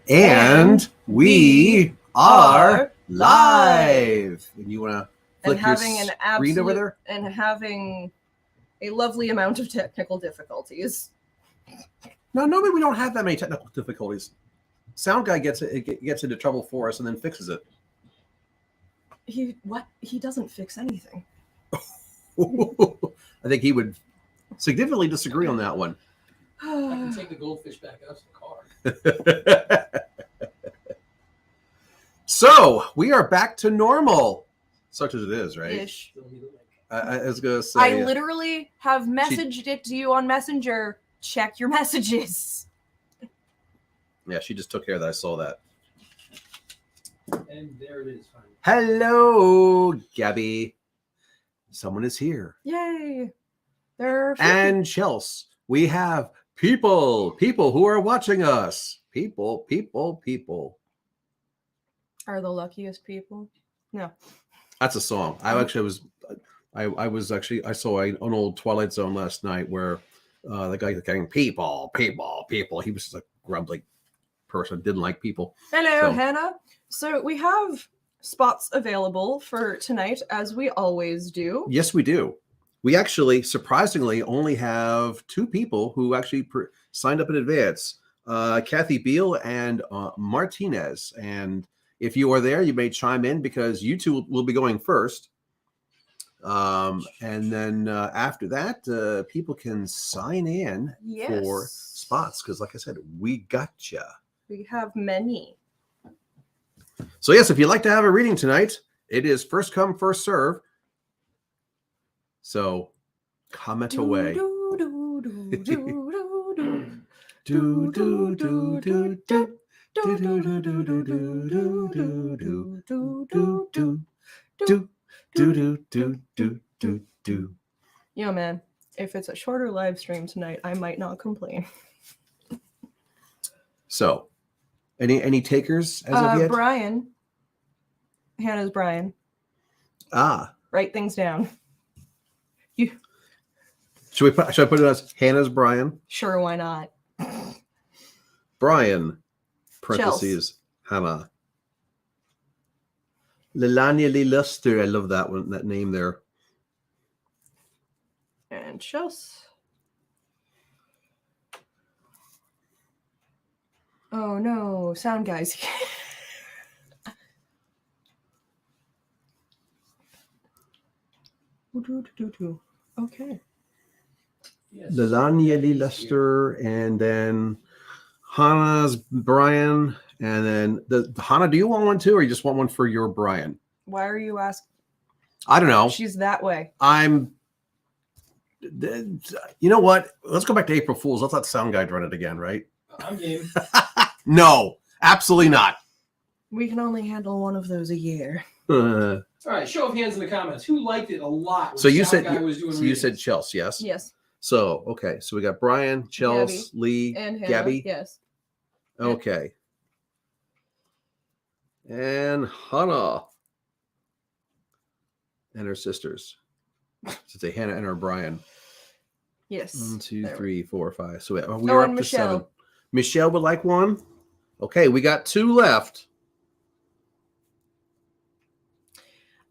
And we are live. And you want to flick your screen over there? And having a lovely amount of technical difficulties. No, normally we don't have that many technical difficulties. Sound guy gets into trouble for us and then fixes it. He doesn't fix anything. I think he would significantly disagree on that one. I can take the goldfish back out to the car. So we are back to normal, such as it is, right? Ish. I was gonna say. I literally have messaged it to you on Messenger. Check your messages. Yeah, she just took care of that. I saw that. And there it is. Hello, Gabby. Someone is here. Yay! And Chelsea, we have people who are watching us. People. Are the luckiest people? No. That's a song. I saw an old Twilight Zone last night where the guy was going people. He was just a grumbly person, didn't like people. Hello, Hannah. So we have spots available for tonight, as we always do. Yes, we do. We actually, surprisingly, only have two people who actually signed up in advance. Kathy Beal and Martinez. And if you are there, you may chime in because you two will be going first. And then after that, people can sign in for spots. Because like I said, we gotcha. We have many. So yes, if you'd like to have a reading tonight, it is first come, first serve. So comment away. Yo, man, if it's a shorter live stream tonight, I might not complain. So, any takers as of yet? Brian. Hannah's Brian. Write things down. Should I put it as Hannah's Brian? Sure, why not? Brian, parentheses, Hannah. Lelania Lee Luster, I love that one, that name there. And Chelsea. Oh no, sound guys. Okay. Yes. Lelania Lee Luster, and then Hannah's Brian, and then Hannah, do you want one too, or you just want one for your Brian? Why are you asking? I don't know. She's that way. You know what? Let's go back to April Fools. Let's let Sound Guide run it again, right? I'm game. No, absolutely not. We can only handle one of those a year. All right, show of hands in the comments. Who liked it a lot? So you said Chelsea, yes? Yes. So, okay. So we got Brian, Chelsea, Gabby, Lee, and Hannah, Gabby. Yes. Okay. And Hannah. And her sisters. So say Hannah and her Brian. Yes. 1, 2, 3, 4, 5. So we're up to Michelle. 7. Michelle would like one. Okay, we got 2 left.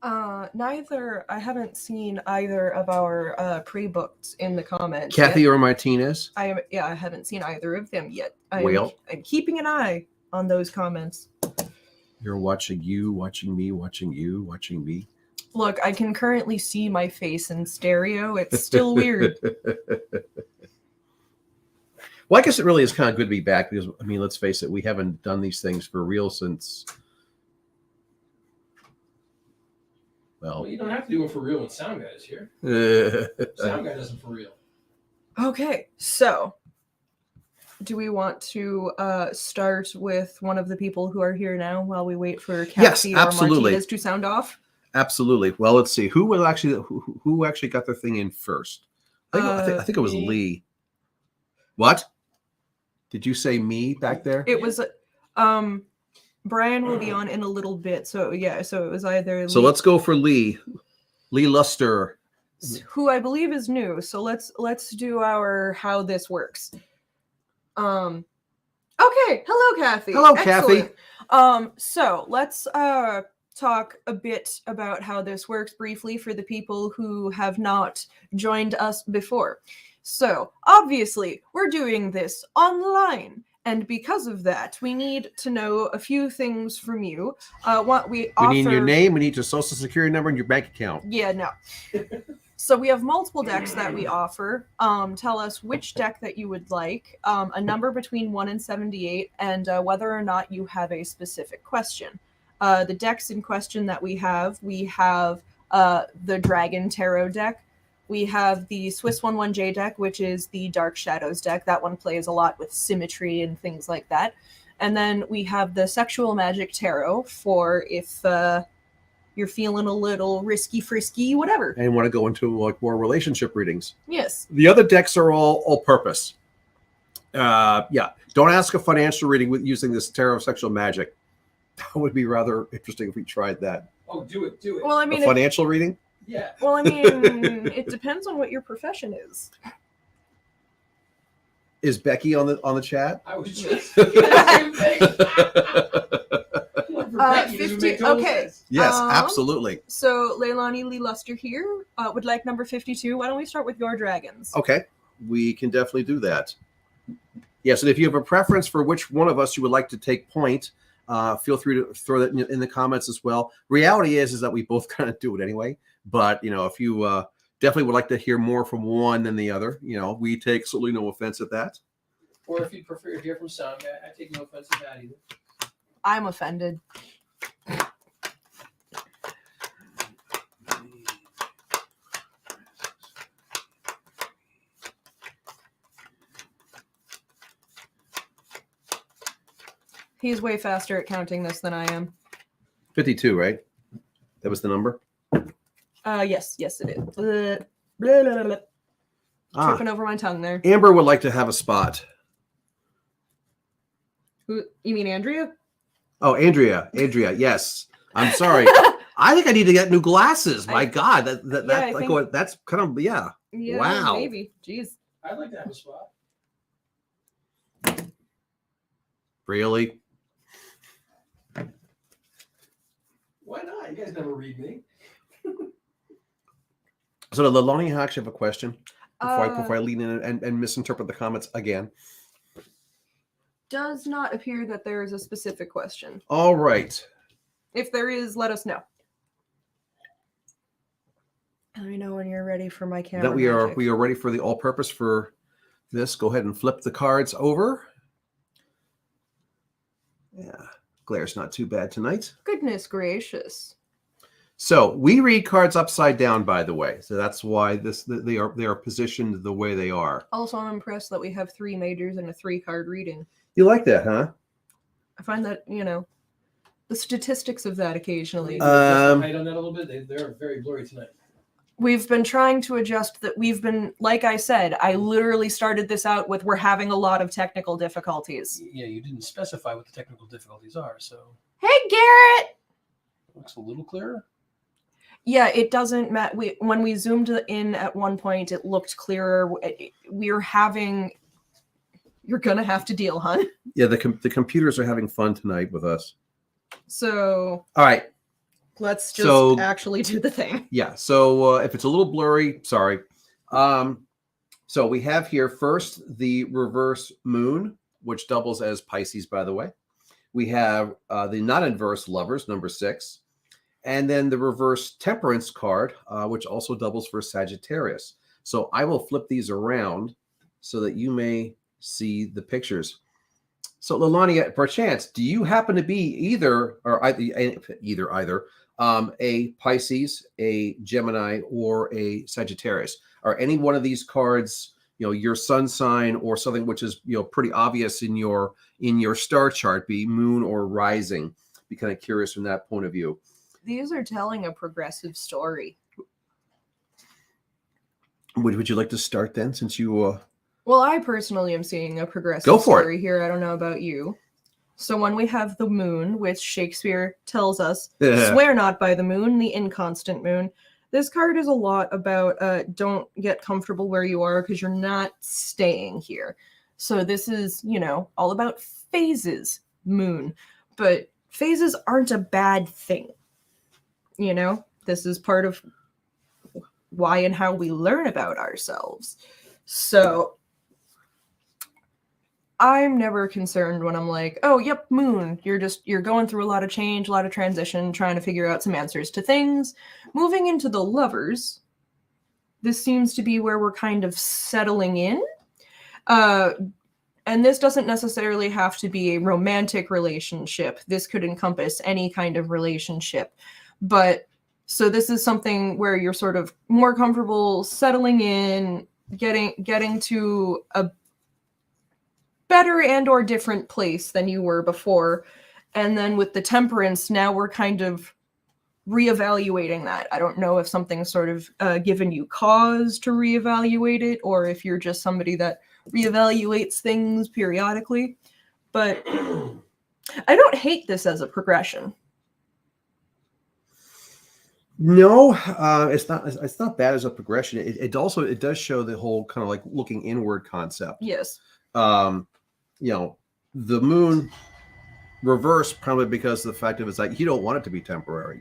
I haven't seen either of our pre-booked in the comments. Kathy yet. or Martinez? I haven't seen either of them yet. Well, I'm keeping an eye on those comments. You're watching you, watching me, watching you, watching me. Look, I can currently see my face in stereo. It's still weird. Well, I guess it really is kind of good to be back because, I mean, let's face it, we haven't done these things for real since. Well, you don't have to do it for real when Sound Guy is here. Sound Guy doesn't for real. Okay, so do we want to start with one of the people who are here now while we wait for Kathy or Martinez to sound off? Absolutely. Well, let's see. Who actually got their thing in first? I think it was Lee. What? Did you say me back there? It was Brian will be on in a little bit, so yeah. So it was either. So let's go for Lee. Lee Luster, who I believe is new. So let's do our how this works. Okay. Hello, Kathy. Hello, Excellent. Kathy. So let's talk a bit about how this works briefly for the people who have not joined us before. So obviously, we're doing this online. And because of that, we need to know a few things from you. What we offer... need your name, we need your social security number, and your bank account. Yeah, no. So we have multiple decks that we offer. Tell us which deck that you would like, a number between 1 and 78, and whether or not you have a specific question. The decks in question that we have the Dragon Tarot deck. We have the Swiss 1/1J deck, which is the Dark Shadows deck. That one plays a lot with symmetry and things like that. And then we have the Sexual Magic Tarot for if you're feeling a little risky, frisky, whatever. And want to go into like more relationship readings. Yes. The other decks are all purpose. Yeah. Don't ask a financial reading with using this Tarot of Sexual Magic. That would be rather interesting if we tried that. Oh, do it. Well, I mean, a financial reading? Yeah. Well, I mean, it depends on what your profession is. Is Becky on the chat? I was just thinking the same thing. 50, okay. Yes, absolutely. So Leilani Lee Luster here would like number 52. Why don't we start with your dragons? Okay, we can definitely do that. Yes, and if you have a preference for which one of us you would like to take point, feel free to throw that in the comments as well. Reality is that we both kind of do it anyway. But, if you definitely would like to hear more from one than the other, we take absolutely no offense at that. Or if you prefer to hear from Sound Guy, I take no offense at that either. I'm offended. He's way faster at counting this than I am. 52, right? That was the number? Yes, it is. Blah, blah, blah, blah. Tripping over my tongue there. Amber would like to have a spot. Who? You mean Andrea? Oh, Andrea, yes. I'm sorry. I think I need to get new glasses. My God, that's kind of Yeah, wow. Maybe. Jeez. I'd like to have a spot. Really? Why not? You guys never read me. So, Leilani, I actually have a question before I lean in and misinterpret the comments again. Does not appear that there is a specific question. All right. If there is, let us know. Let me know when you're ready for my camera. That we are ready for the all-purpose for this. Go ahead and flip the cards over. Yeah, glare's not too bad tonight. Goodness gracious. So we read cards upside down, by the way. So that's why they are positioned the way they are. Also, I'm impressed that we have 3 majors and a 3-card reading. You like that, huh? I find that, the statistics of that occasionally. Height on that a little bit. They're very blurry tonight. We've been trying to adjust that. We've been, like I said, I literally started this out with we're having a lot of technical difficulties. Yeah, you didn't specify what the technical difficulties are, so. Hey, Garrett! Looks a little clearer. Yeah, it doesn't matter. When we zoomed in at one point, it looked clearer. We're having... You're going to have to deal, huh? Yeah, the computers are having fun tonight with us. So... All right. Let's just actually do the thing. Yeah. So if it's a little blurry, sorry. So we have here first the reverse moon, which doubles as Pisces, by the way. We have the not inverse lovers, number 6. And then the reverse temperance card, which also doubles for Sagittarius. So I will flip these around so that you may see the pictures. So Leilani, perchance, do you happen to be either a Pisces, a Gemini, or a Sagittarius? Are any one of these cards, your sun sign or something which is, pretty obvious in your star chart, be moon or rising? Be kind of curious from that point of view. These are telling a progressive story. Would you like to start then, since you... Well, I personally am seeing a progressive story here. I don't know about you. So when we have the moon, which Shakespeare tells us, swear not by the moon, the inconstant moon. This card is a lot about don't get comfortable where you are because you're not staying here. So this is, all about phases moon, but phases aren't a bad thing. You know, this is part of why and how we learn about ourselves. So I'm never concerned when I'm like, oh, yep, moon. You're going through a lot of change, a lot of transition, trying to figure out some answers to things. Moving into the lovers, this seems to be where we're kind of settling in. And this doesn't necessarily have to be a romantic relationship. This could encompass any kind of relationship. But so this is something where you're sort of more comfortable settling in, getting to a better and or different place than you were before. And then with the temperance, now we're kind of reevaluating that. I don't know if something's sort of given you cause to reevaluate it, or if you're just somebody that reevaluates things periodically. But I don't hate this as a progression. No, it's not. It's not bad as a progression. It does show the whole kind of like looking inward concept. Yes. You know, the moon reverse probably because of the fact of it's like you don't want it to be temporary.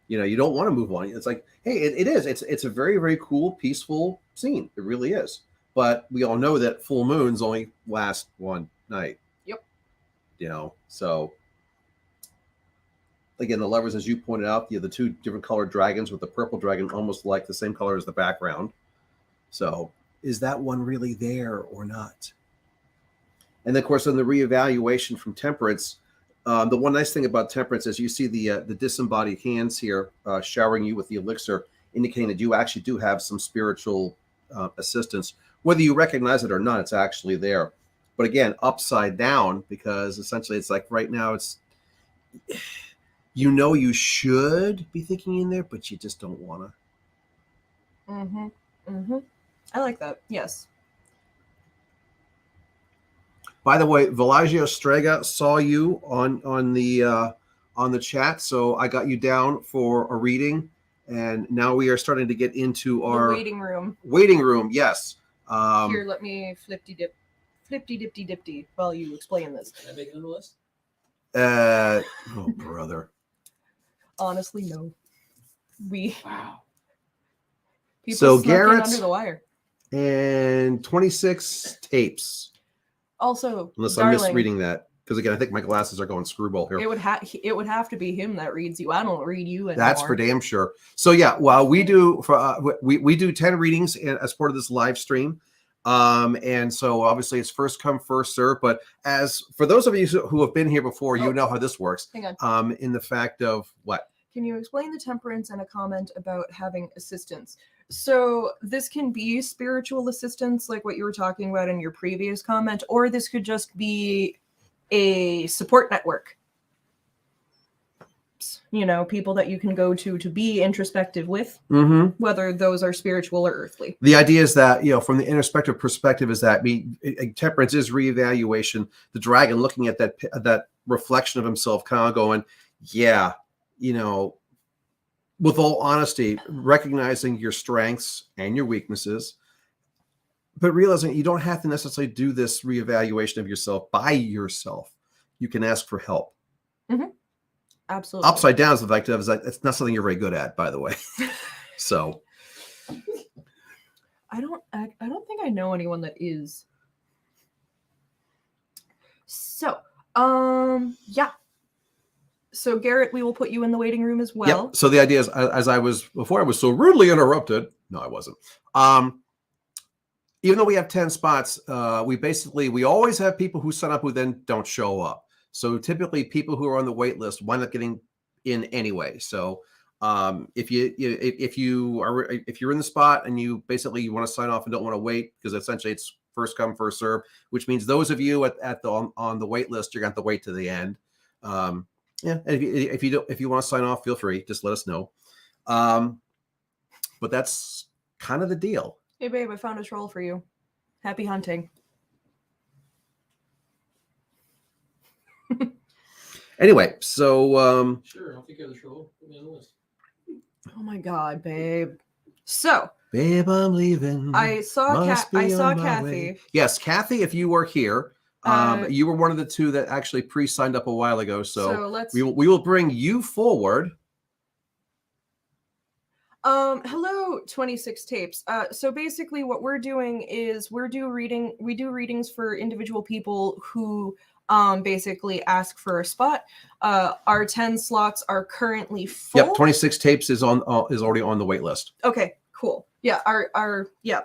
You know, you don't want to move on. It's like, hey, it is. It's a very, very cool, peaceful scene. It really is. But we all know that full moons only last one night. Yep. You know, so again, the lovers, as you pointed out, the two different colored dragons with the purple dragon almost like the same color as the background. So is that one really there or not? And then, of course, in the reevaluation from temperance, the one nice thing about temperance is you see the disembodied hands here showering you with the elixir, indicating that you actually do have some spiritual assistance. Whether you recognize it or not, it's actually there. But again, upside down, because essentially it's like right now it's, you know, you should be thinking in there, but you just don't want to. Mm-hmm. Mm-hmm. I like that. Yes. By the way, Velagio Strega saw you on the chat, so I got you down for a reading, and now we are starting to get into our waiting room. Waiting room, yes. Here, let me flippy dipty while you explain this. Can I make it on the list? Oh brother. Honestly, no. Wow. People So snuck in Garrett's under the wire. and 26 tapes. Also, Unless darling, I'm misreading that, because again, I think my glasses are going screwball here. it would have to be him that reads you. I don't read you anymore. That's for damn sure. So yeah, well, we do we do 10 readings as part of this live stream, and so obviously it's first come first serve. But as for those of you who have been here before, you know how this works. Hang on. In the fact of what? Can you explain the temperance and a comment about having assistance? So this can be spiritual assistance, like what you were talking about in your previous comment, or this could just be a support network. You know, people that you can go to be introspective with, whether those are spiritual or earthly. The idea is that, you know, from the introspective perspective, is that temperance is reevaluation. The dragon looking at that reflection of himself, kind of going, yeah, you know, with all honesty, recognizing your strengths and your weaknesses, but realizing you don't have to necessarily do this reevaluation of yourself by yourself. You can ask for help. Mm-hmm. Absolutely. Upside down is the fact of that it's not something you're very good at, by the way. So I don't think I know anyone that is. So, yeah. So Garrett, we will put you in the waiting room as well. Yep. So the idea is, as I was before, I was so rudely interrupted. No, I wasn't. Even though we have 10 spots, we always have people who sign up who then don't show up. So typically, people who are on the wait list wind up getting in anyway. So if you're in the spot and you want to sign off and don't want to wait, because essentially it's first come first serve, which means those of you on the wait list, you're going to have to wait to the end. Yeah, and if you want to sign off, feel free. Just let us know. But that's kind of the deal. Hey babe, I found a troll for you. Happy hunting. Anyway, so sure, I'll take care of the troll. Put me on the list. Oh my god, babe. So babe, I'm leaving. I saw Kathy. Yes, Kathy, if you were here, You were one of the two that actually pre-signed up a while ago, so let's. we will bring you forward. Hello, 26 tapes. So basically, what we're doing is we do readings for individual people who basically ask for a spot. Our 10 slots are currently full. Yep, 26 tapes is already on the wait list. Okay, cool. Yeah,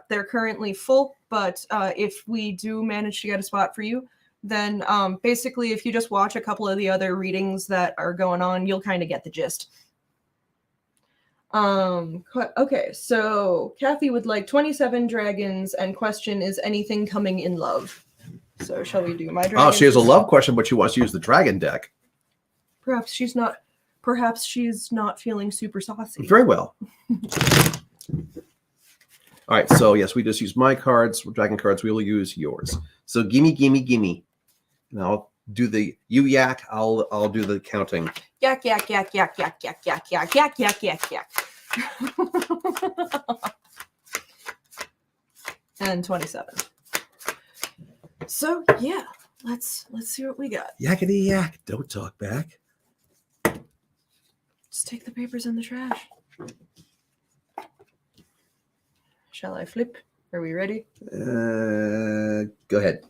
they're currently full, but if we do manage to get a spot for you, then basically if you just watch a couple of the other readings that are going on, you'll kind of get the gist. Okay, so Kathy would like 27 dragons, and question is anything coming in love. So shall we do my dragon? Oh, she has a love question, but she wants to use the dragon deck. Perhaps she's not feeling super saucy. Very well. All right, so yes, we just use my cards, dragon cards. We will use yours. So gimme, gimme, gimme. And I'll do the you yak. I'll do the counting. Yak, yak, yak, yak, yak, yak, yak, yak, yak, yak, yak, yak. And 27. So yeah, let's see what we got. Yakety yak. Don't talk back. Just take the papers in the trash. Shall I flip? Are we ready? Go ahead.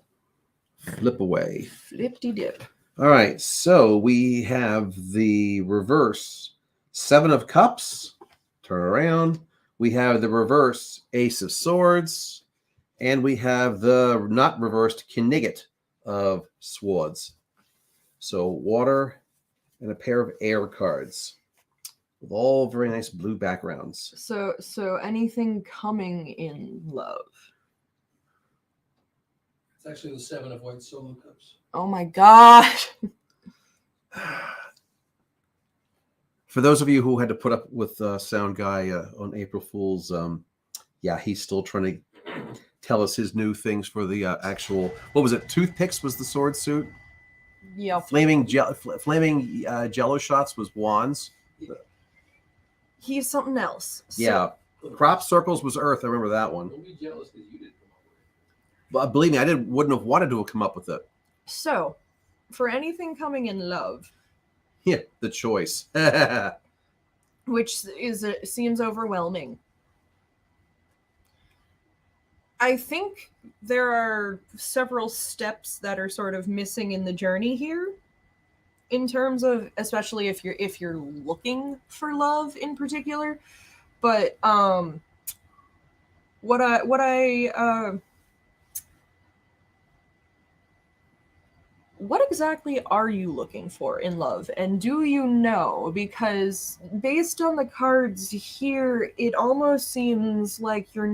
Flip away. Flip-de-dip. All right, so we have the reverse 7 of Cups. Turn around. We have the reverse Ace of Swords. And we have the not reversed Knigget of Swords. So water and a pair of air cards with all very nice blue backgrounds. So anything coming in love? It's actually the 7 of white solo cups. Oh my god. For those of you who had to put up with Sound Guy on April Fool's, yeah, he's still trying to tell us his new things for the actual, what was it? Toothpicks was the sword suit. Yeah. Flaming jello shots was wands. He's something else. So, Yeah. Crop circles was earth. I remember that one. Don't be jealous because you didn't come up with it. But believe me, I wouldn't have wanted to come up with it. So, for anything coming in love, Yeah, the choice. which seems overwhelming. I think there are several steps that are sort of missing in the journey here, in terms of, especially if you're looking for love in particular. But what exactly are you looking for in love, and do you know? Because based on the cards here, it almost seems like you're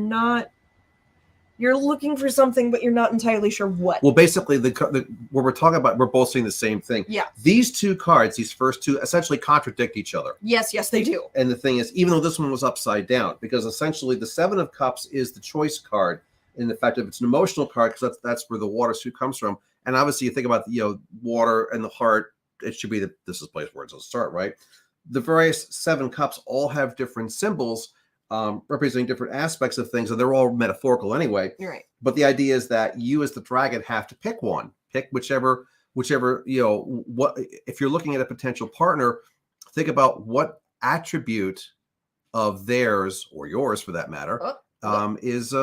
looking for something, but you're not entirely sure what. Well, basically, what we're talking about, we're both saying the same thing. Yeah. These two cards, these first two, essentially contradict each other. Yes, they do. And the thing is, even though this one was upside down, because essentially the 7 of Cups is the choice card, in the fact that it's an emotional card, because that's where the water suit comes from. And obviously, you think about water and the heart. It should be this is the place where it's going to start, right? The various 7 cups all have different symbols representing different aspects of things, and they're all metaphorical anyway. You're right. But the idea is that you, as the dragon, have to pick one. Pick whichever what if you're looking at a potential partner, think about what attribute of theirs or yours, for that matter, is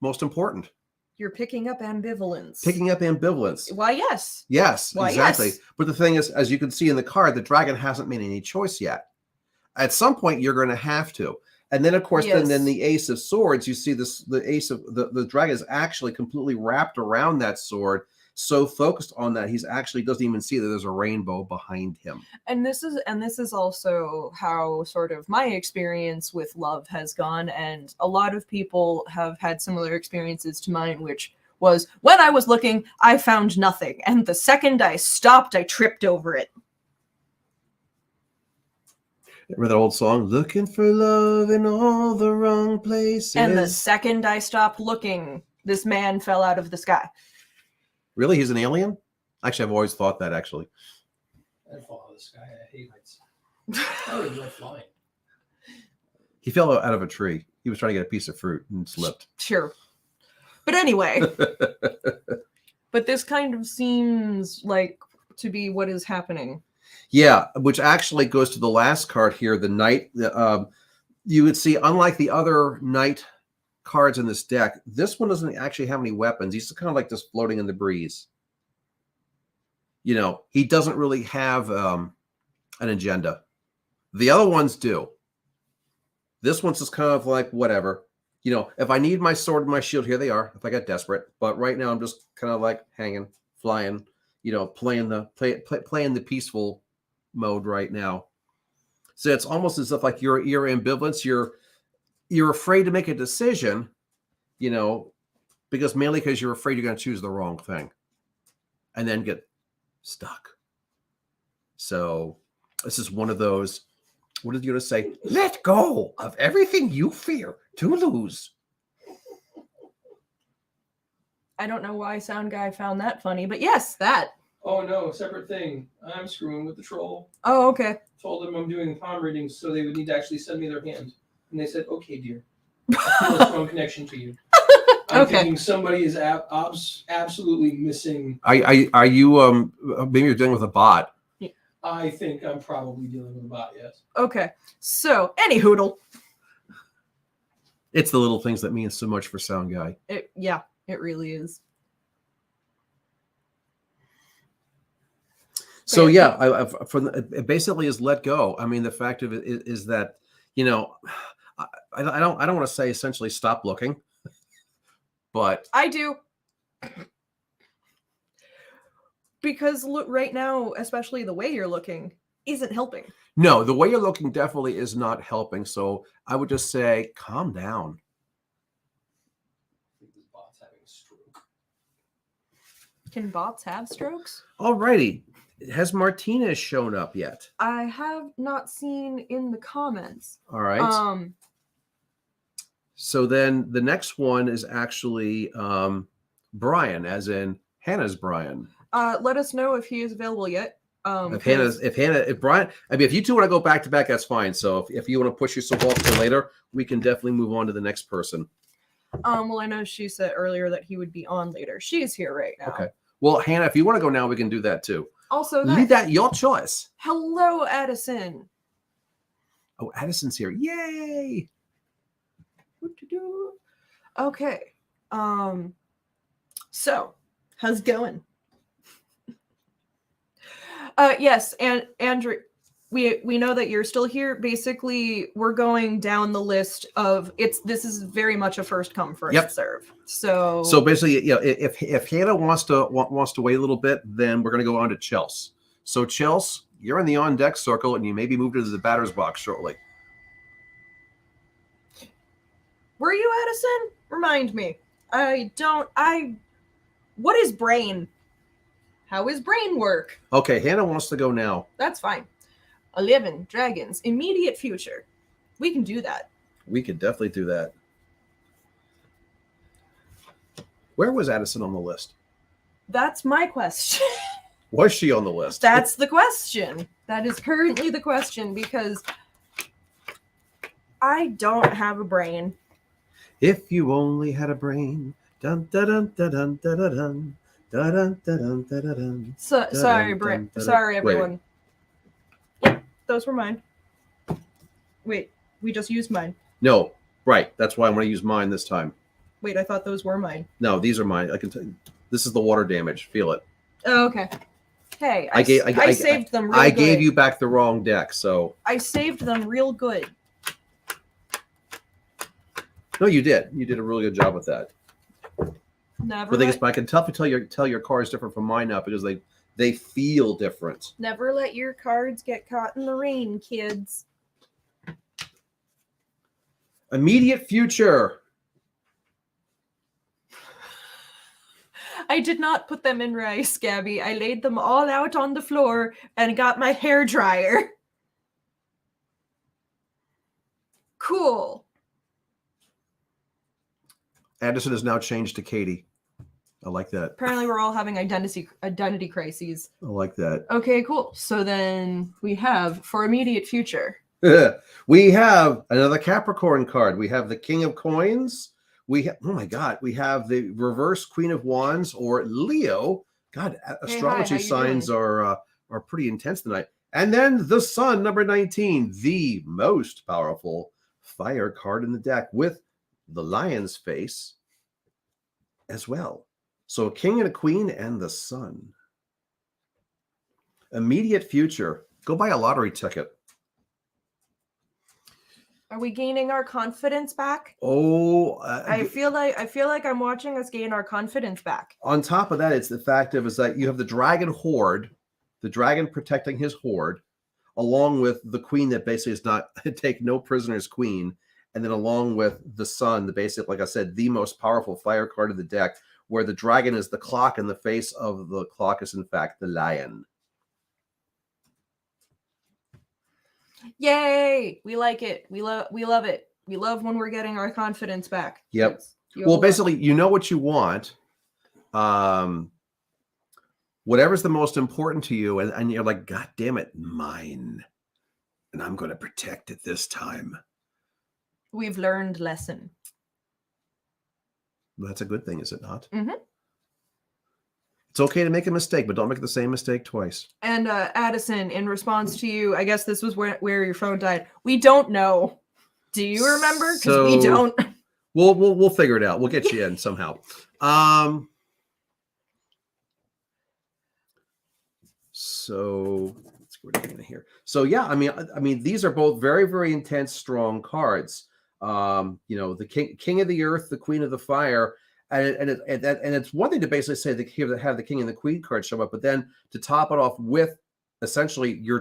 most important. You're picking up ambivalence. Picking up ambivalence. Why, yes. Yes, Why, exactly. yes. But the thing is, as you can see in the card, the dragon hasn't made any choice yet. At some point, you're going to have to. And then, of course, Yes. then the Ace of Swords, you see the Ace of the dragon is actually completely wrapped around that sword, so focused on that he's actually doesn't even see that there's a rainbow behind him. And this is also how sort of my experience with love has gone, and a lot of people have had similar experiences to mine, which was when I was looking, I found nothing, and the second I stopped, I tripped over it. Remember that old song, "Looking for love in all the wrong places"? And the second I stopped looking, this man fell out of the sky. Really? He's an alien? Actually, I've always thought that, actually. I'd fall out of the sky. I hate heights. I would go flying. He fell out of a tree. He was trying to get a piece of fruit and slipped. Sure. But anyway, But this kind of seems like to be what is happening. Yeah, which actually goes to the last card here, the Knight. You would see, unlike the other Knight cards in this deck, this one doesn't actually have any weapons. He's kind of like just floating in the breeze. You know, he doesn't really have an agenda. The other ones do. This one's just kind of like, whatever. You know, if I need my sword and my shield, here they are, if I get desperate. But right now, I'm just kind of like hanging, flying, you know, playing the peaceful mode right now. So it's almost as if like you're ambivalence. You're afraid to make a decision, you know, because you're afraid you're going to choose the wrong thing and then get stuck. So this is one of those, what did you going to say? Let go of everything you fear to lose. I don't know why Sound Guy found that funny, but yes, that. Oh no, separate thing. I'm screwing with the troll. Oh, okay. Told them I'm doing palm readings, so they would need to actually send me their hand. And they said, "Okay, dear. I feel a strong connection to you." I'm thinking somebody is absolutely missing. Are you maybe you're dealing with a bot? I think I'm probably dealing with a bot. Yes. Okay. So, any hoodle. It's the little things that mean so much for Sound Guy. Yeah, it really is. So yeah, it basically is let go. I mean, the fact of it is that, you know, I don't want to say essentially stop looking, but I do. Because look, right now, especially the way you're looking, isn't helping. No, the way you're looking definitely is not helping. So I would just say, calm down. I think this bot's having a stroke. Can bots have strokes? Alrighty. Has Martinez shown up yet? I have not seen in the comments. All right. So then the next one is actually Brian, as in Hannah's Brian. Let us know if he is available yet. If Brian, I mean, if you two want to go back to back, that's fine. So if you want to push yourself off to later, we can definitely move on to the next person. Well, I know she said earlier that he would be on later. She is here right now. Okay. Well, Hannah, if you want to go now, we can do that too. Also, leave that your choice. Hello, Addison. Oh, Addison's here. Yay! Okay. So, how's it going? Yes, and Andrew, we know that you're still here. Basically, we're going down the list of this is very much a first come, first serve. So basically, you know, if Hannah wants to wait a little bit, then we're gonna go on to Chelsea. So Chelsea, you're in the on deck circle, and you may be moved into the batter's box shortly. Were you Addison? Remind me. What is brain? How is brain work? Okay, Hannah wants to go now. That's fine. 11 dragons, immediate future. We can do that. We could definitely do that. Where was Addison on the list? That's my question. Was she on the list? That's the question. That is currently the question because I don't have a brain. If you only had a brain. Dun, dun, dun, dun, dun, dun, dun, dun. Sorry, everyone. Yep, those were mine. Wait, we just used mine. No, right. That's why I'm going to use mine this time. Wait, I thought those were mine. No, these are mine. I can tell you. This is the water damage. Feel it. Oh, okay. Hey, I saved them real good. I gave you back the wrong deck, so. I saved them real good. No, you did. You did a really good job with that. Never. But the thing is, I can tell your car is different from mine now because they feel different. Never let your cards get caught in the rain, kids. Immediate future. I did not put them in rice, Gabby. I laid them all out on the floor and got my hair dryer. Cool. Addison has now changed to Katie. I like that. Apparently we're all having identity crises. I like that. Okay, cool. So then we have, for immediate future. We have another Capricorn card. We have the King of Coins. oh my God, we have the reverse Queen of Wands or Leo. God, astrology signs are pretty intense tonight. And then the Sun, number 19, the most powerful fire card in the deck with the Lion's face as well. So a king and a queen and the Sun. Immediate future. Go buy a lottery ticket. Are we gaining our confidence back? Oh, I feel like I'm watching us gain our confidence back. On top of that, it's the fact of is that you have the dragon horde, the dragon protecting his horde, along with the queen that basically is not take no prisoners queen, and then along with the Sun, the basic, like I said, the most powerful fire card of the deck, where the dragon is the clock and the face of the clock is in fact the lion. Yay! We like it. We love it. We love when we're getting our confidence back. Yep. Well, basically, you know what you want. Whatever's the most important to you, and you're like, God damn it, mine. And I'm going to protect it this time. We've learned lesson. That's a good thing, is it not? Mm-hmm. It's okay to make a mistake, but don't make the same mistake twice. And Addison, in response to you, I guess this was where your phone died. We don't know. Do you remember? Because we don't. We'll figure it out. We'll get you in somehow. So let's go in here. So yeah, I mean, these are both very, very intense, strong cards. The king of the earth, the queen of the fire, and it's one thing to basically say have the king and the queen card show up, but then to top it off with essentially your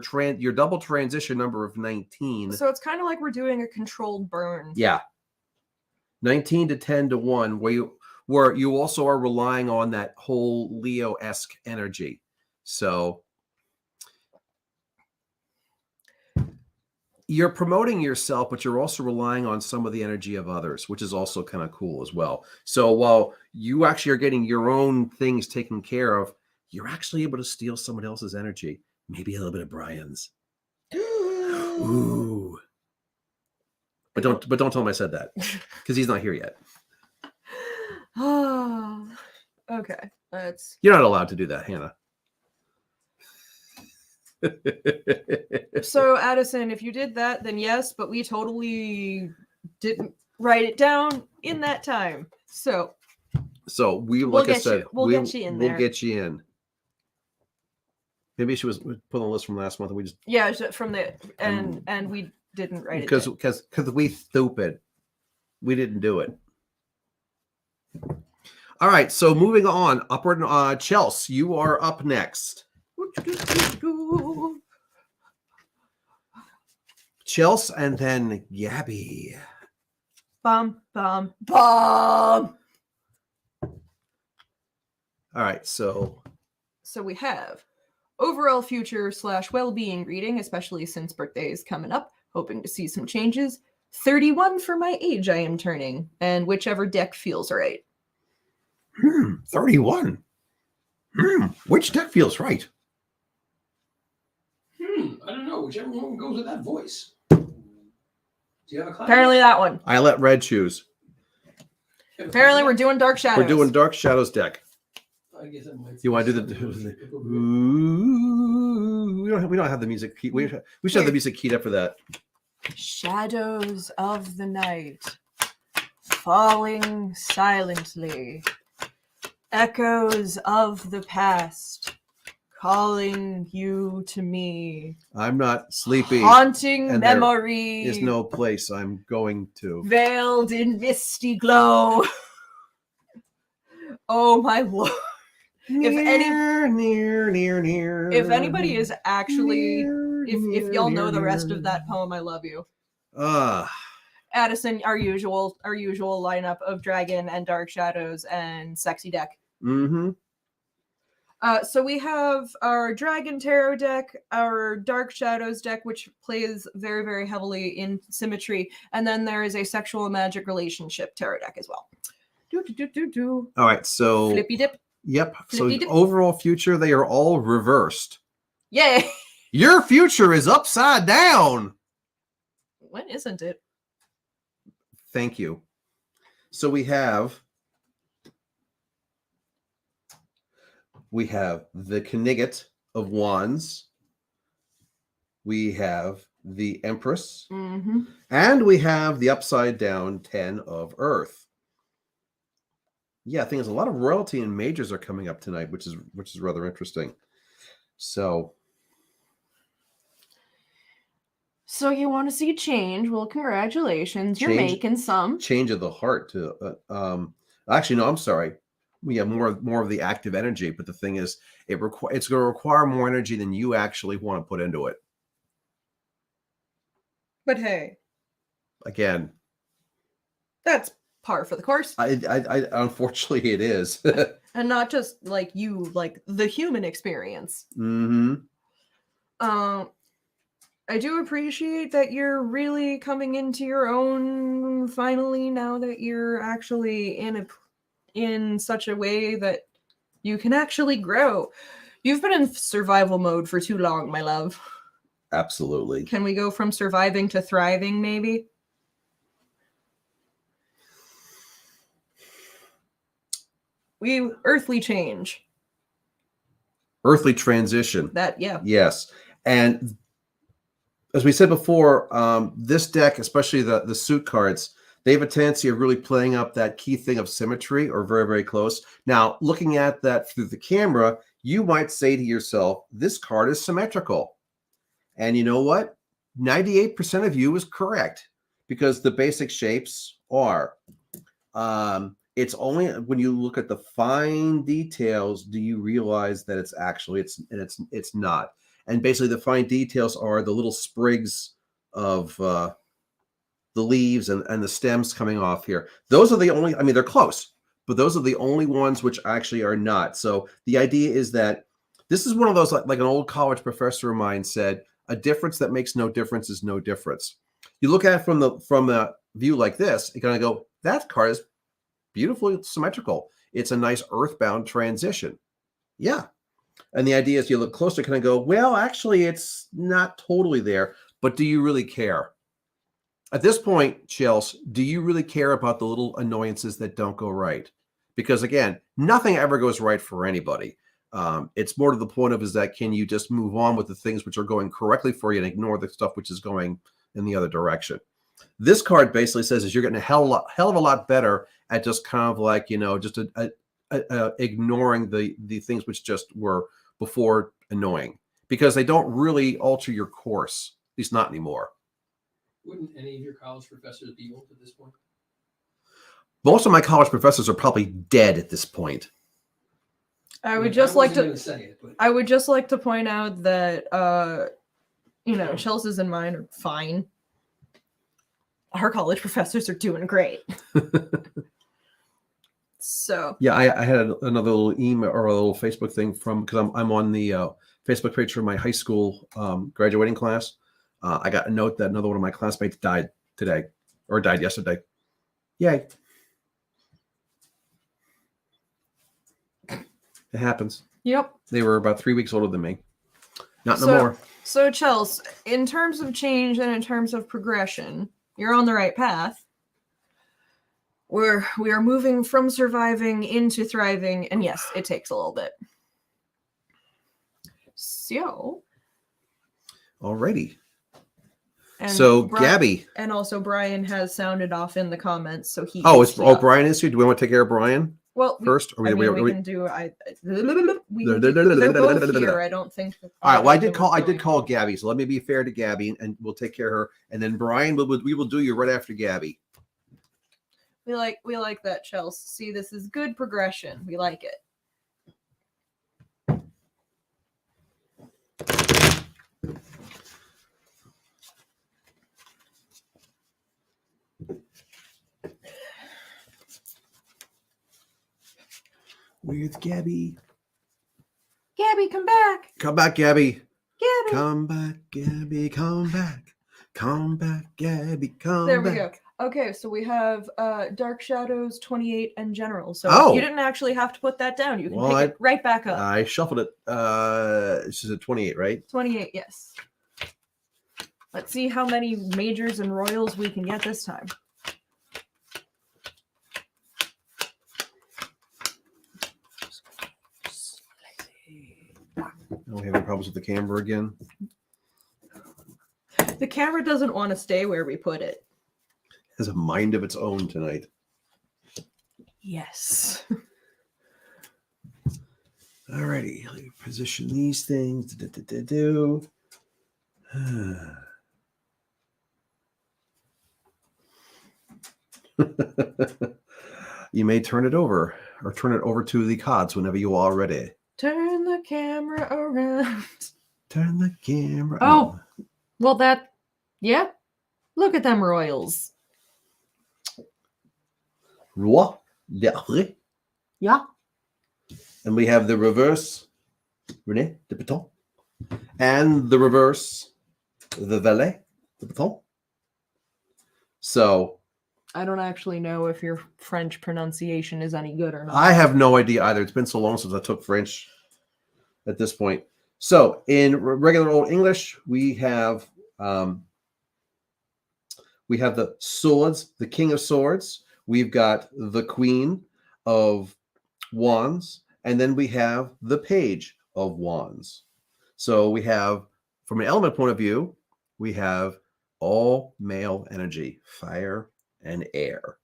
double transition number of 19. So it's kind of like we're doing a controlled burn. Yeah, 19 to 10 to 1, where you also are relying on that whole Leo-esque energy. So you're promoting yourself, but you're also relying on some of the energy of others, which is also kind of cool as well. So while you actually are getting your own things taken care of, you're actually able to steal someone else's energy. Maybe a little bit of Brian's. Ooh. But don't tell him I said that, because he's not here yet. Oh, okay. You're not allowed to do that, Hannah. So Addison, if you did that, then yes, but we totally didn't write it down in that time. So we'll get you in there. We'll get you in. Maybe she was put on the list from last month, and we just from the and we didn't write it because we stupid. We didn't do it. All right, so moving on upward. Chelsea, you are up next. Chelsea and then Gabby. Bum, bum, bum. All right, so we have overall future / well-being reading, especially since birthday is coming up. Hoping to see some changes. 31 for my age I am turning, and whichever deck feels right. 31. Which deck feels right? I don't know. Whichever one goes with that voice. Do you have a class? Apparently that one. I let Red choose. Apparently we're doing Dark Shadows. We're doing Dark Shadows deck. I guess that might. You want to do the? Ooh, we don't have the music. We should have the music keyed up for that. Shadows of the night, falling silently. Echoes of the past, calling you to me. I'm not sleepy. Haunting memory. There is no place I'm going to. Veiled in misty glow. Oh my lord. If anybody is actually, if y'all know the rest of that poem, I love you. Addison, our usual lineup of Dragon and Dark Shadows and Sexy deck. Mm-hmm. So we have our Dragon Tarot deck, our Dark Shadows deck, which plays very, very heavily in symmetry, and then there is a sexual magic relationship tarot deck as well. All right, so flippy dip. Yep. Flippy dip. Overall future, they are all reversed. Yay! Your future is upside down. When isn't it? Thank you. So we have the Knigget of Wands. We have the Empress. Mm-hmm. And we have the upside down 10 of Earth. Yeah, I think there's a lot of royalty and majors are coming up tonight, which is rather interesting. So you want to see change? Well, congratulations, you're Change- making some. change of the heart to actually no, I'm sorry. We have more of the active energy, but the thing is it's going to require more energy than you actually want to put into it. But hey, Again, that's par for the course. I unfortunately it is. And not just like you, like the human experience. Mm-hmm. I do appreciate that you're really coming into your own finally now that you're actually in such a way that you can actually grow. You've been in survival mode for too long, my love. Absolutely. Can we go from surviving to thriving, maybe? Earthly change. Earthly transition. That, yeah. Yes. And as we said before, this deck, especially the suit cards, they have a tendency of really playing up that key thing of symmetry or very, very close. Now, looking at that through the camera, you might say to yourself, this card is symmetrical. And you know what? 98% of you is correct because the basic shapes are. It's only when you look at the fine details do you realize that it's actually it's not. And basically, the fine details are the little sprigs of the leaves and the stems coming off here. Those are the only. I mean, they're close, but those are the only ones which actually are not. So the idea is that this is one of those like an old college professor of mine said, a difference that makes no difference is no difference. You look at it from the view like this, you kind of go, that card is beautifully symmetrical. It's a nice earthbound transition. Yeah. And the idea is you look closer, kind of go, well, actually, it's not totally there, but do you really care? At this point, Chels, do you really care about the little annoyances that don't go right? Because again, nothing ever goes right for anybody. It's more to the point of is that can you just move on with the things which are going correctly for you and ignore the stuff which is going in the other direction? This card basically says is you're getting a hell of a lot better at just kind of like, just ignoring the things which just were before annoying because they don't really alter your course, at least not anymore. Wouldn't any of your college professors be old at this point? Most of my college professors are probably dead at this point. I would just like to say it, but... I would just like to point out that Chelsea's and mine are fine. Our college professors are doing great. So yeah, I had another little email or a little Facebook thing from because I'm on the Facebook page for my high school graduating class. I got a note that another one of my classmates died today or died yesterday. Yay. It happens. Yep. They were about 3 weeks older than me. Not no So- more. So, Chels, in terms of change and in terms of progression, you're on the right path. We are moving from surviving into thriving, and yes, it takes a little bit. So, Alrighty. and So Bri- Gabby. and also Brian has sounded off in the comments, so he. Oh, can it's tee up. Brian is here. Do we want to take care of Brian Well, first? Or we we can do. They're both here. I don't think. All right. Well, I did call Gabby, so let me be fair to Gabby, and we'll take care of her. And then Brian, we will do you right after Gabby. We like that, Chelsea. See, this is good progression. We like it. With Gabby. Gabby, come back. Come back, Gabby. Gabby. Come back, Gabby. Come back. Come back, Gabby. Come There back. we go. Okay, so we have Dark Shadows 28 and General. So Oh. you didn't actually have to put that down. You can Well, pick it right back up. I shuffled it. This is a 28, right? 28, yes. Let's see how many majors and royals we can get this time. Are we having problems with the camera again? The camera doesn't want to stay where we put it. It has a mind of its own tonight. Yes. Alrighty, let me position these things. You may turn it over or turn it over to the cards whenever you are ready. Turn the camera around. Turn the camera. Oh, well, yeah. Look at them royals. Roi, d'Arré. Yeah. And we have the reverse, René de Peton. And the reverse, the valet de Peton. So I don't actually know if your French pronunciation is any good or not. I have no idea either. It's been so long since I took French at this point. So in regular old English, we have the swords, the King of Swords. We've got the Queen of Wands, and then we have the Page of Wands. So we have, from an element point of view, we have all male energy, fire and air.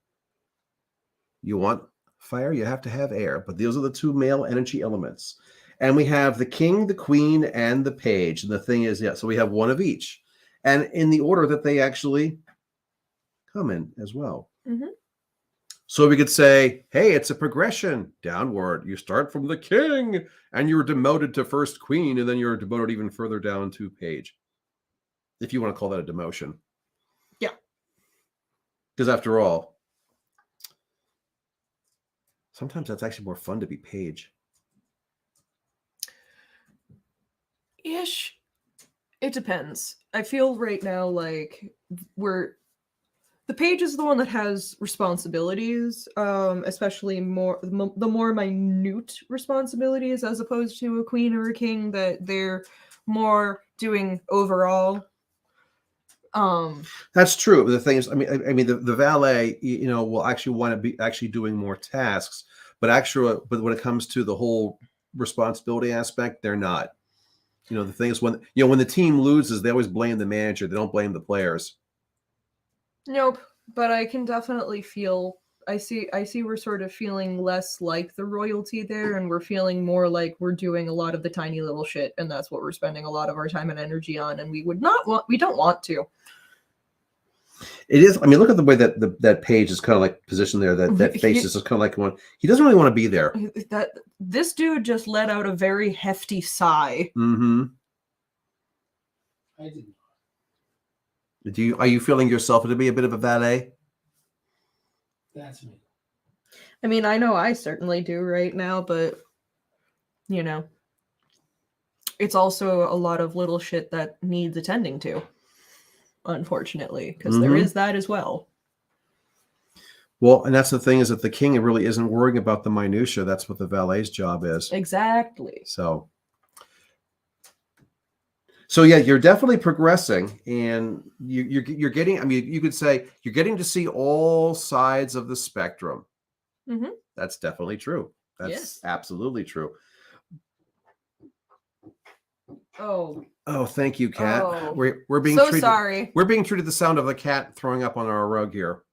You want fire, you have to have air, but those are the two male energy elements. And we have the king, the queen, and the page. And the thing is, so we have one of each. And in the order that they actually come in as well. Mm-hmm. So we could say, hey, it's a progression downward. You start from the king, and you're demoted to first queen, and then you're demoted even further down to page. If you want to call that a demotion. Yeah. Because after all, sometimes that's actually more fun to be page. Ish. It depends. I feel right now like the page is the one that has responsibilities, especially the more minute responsibilities, as opposed to a queen or a king, that they're more doing overall. That's true. The thing is, I mean, the valet, will actually want to be actually doing more tasks, but when it comes to the whole responsibility aspect, they're not. The thing is, when the team loses, they always blame the manager. They don't blame the players. Nope, but I can definitely feel. I see we're sort of feeling less like the royalty there, and we're feeling more like we're doing a lot of the tiny little shit, and that's what we're spending a lot of our time and energy on, and we don't want to. It is. I mean, look at the way that page is kind of like positioned there. That face is kind of like one. He doesn't really want to be there. This dude just let out a very hefty sigh. Mm-hmm. I did not. Are you feeling yourself to be a bit of a valet? That's me. I mean, I know I certainly do right now, but it's also a lot of little shit that needs attending to. Unfortunately, because there is that as well. Well, and that's the thing, is that the king really isn't worrying about the minutia. That's what the valet's job is. Exactly. So yeah, you're definitely progressing, and you're getting. I mean, you could say you're getting to see all sides of the spectrum. Mm-hmm. That's definitely true. That's absolutely true. Oh, thank you, Cat. Oh, we're being so treated. Sorry. We're being treated to the sound of a cat throwing up on our rug here.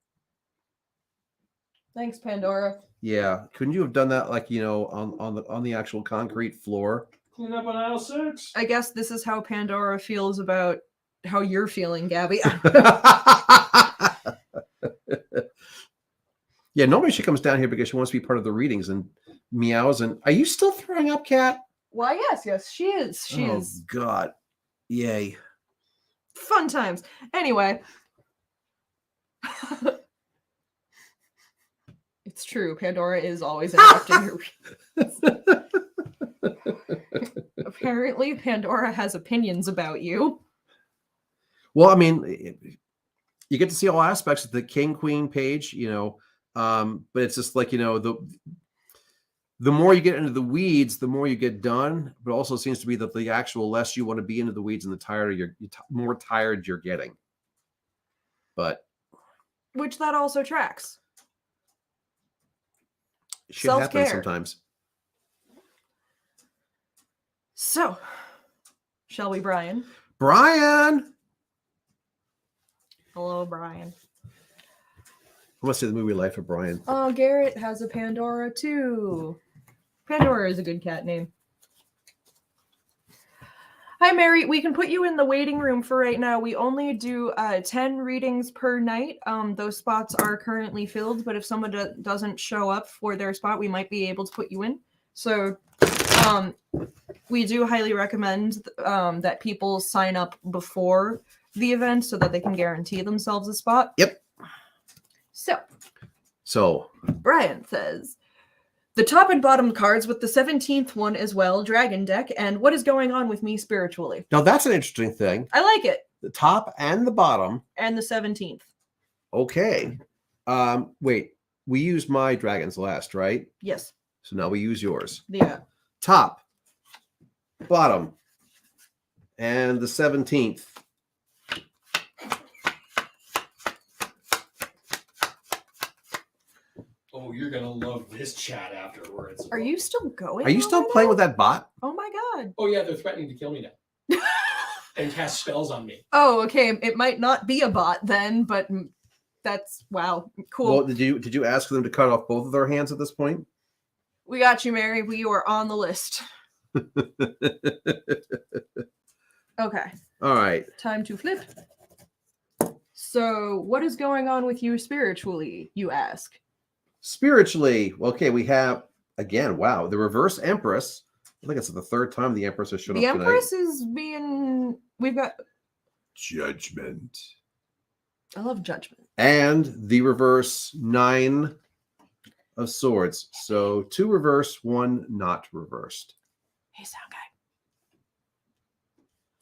Thanks, Pandora. Yeah, couldn't you have done that, like, on the actual concrete floor? Clean up on aisle 6. I guess this is how Pandora feels about how you're feeling, Gabby. Yeah, normally she comes down here because she wants to be part of the readings and meows. And are you still throwing up, Cat? Why, yes, she is. She is. God. Yay. Fun times. Anyway. It's true. Pandora is always interrupting your readings. Apparently, Pandora has opinions about you. Well, I mean, you get to see all aspects of the king, queen, page, but it's just like, the more you get into the weeds, the more you get done. But also it seems to be that the actual less you want to be into the weeds and the more tired you're getting. But which that also tracks. Shit happens sometimes. So, Shall we, Brian? Brian! Hello, Brian. I must say the movie Life of Brian. Oh, Garrett has a Pandora too. Pandora is a good cat name. Hi, Mary. We can put you in the waiting room for right now. We only do 10 readings per night. Those spots are currently filled, but if someone doesn't show up for their spot, we might be able to put you in. So we do highly recommend that people sign up before the event so that they can guarantee themselves a spot. Yep. So Brian says, the top and bottom cards with the 17th one as well, Dragon deck, and what is going on with me spiritually? Now, that's an interesting thing. I like it. The top and the bottom. And the 17th. Okay. Wait. We used my dragons last, right? Yes. So now we use yours. Yeah. Top, bottom, and the 17th. Oh, you're gonna love this chat afterwards. Are you still going? Are you still playing with that bot? Oh my god. Oh yeah, they're threatening to kill me now and cast spells on me. Oh, okay. It might not be a bot then, but that's wow. Cool. Well, did you ask them to cut off both of their hands at this point? We got you, Mary. We are on the list. Okay. All right. Time to flip. So, what is going on with you spiritually, you ask? Spiritually, okay, we have, again, wow, the reverse Empress. I think it's the third time the Empress has shown The up tonight. Empress is being... We've got... Judgment. I love Judgment. And the reverse 9 of Swords. So 2 reverse, 1 not reversed. Hey, sound guy.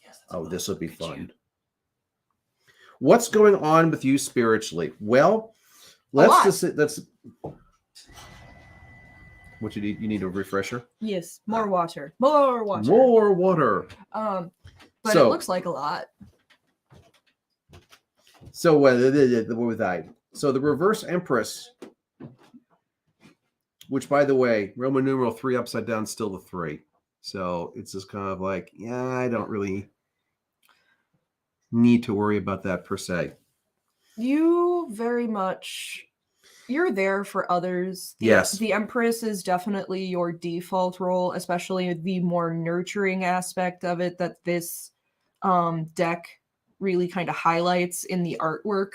Yes, Oh, this will be fun. What's going on with you spiritually? Well, let's what you need? You need a refresher? Yes, more water. More water. More water. But it looks like a lot. So what was I? So the reverse Empress, which by the way, Roman numeral 3 upside down, still the 3. So it's just kind of like, yeah, I don't really need to worry about that per se. You very much, you're there for others. Yes. The Empress is definitely your default role, especially the more nurturing aspect of it that this deck really kind of highlights in the artwork.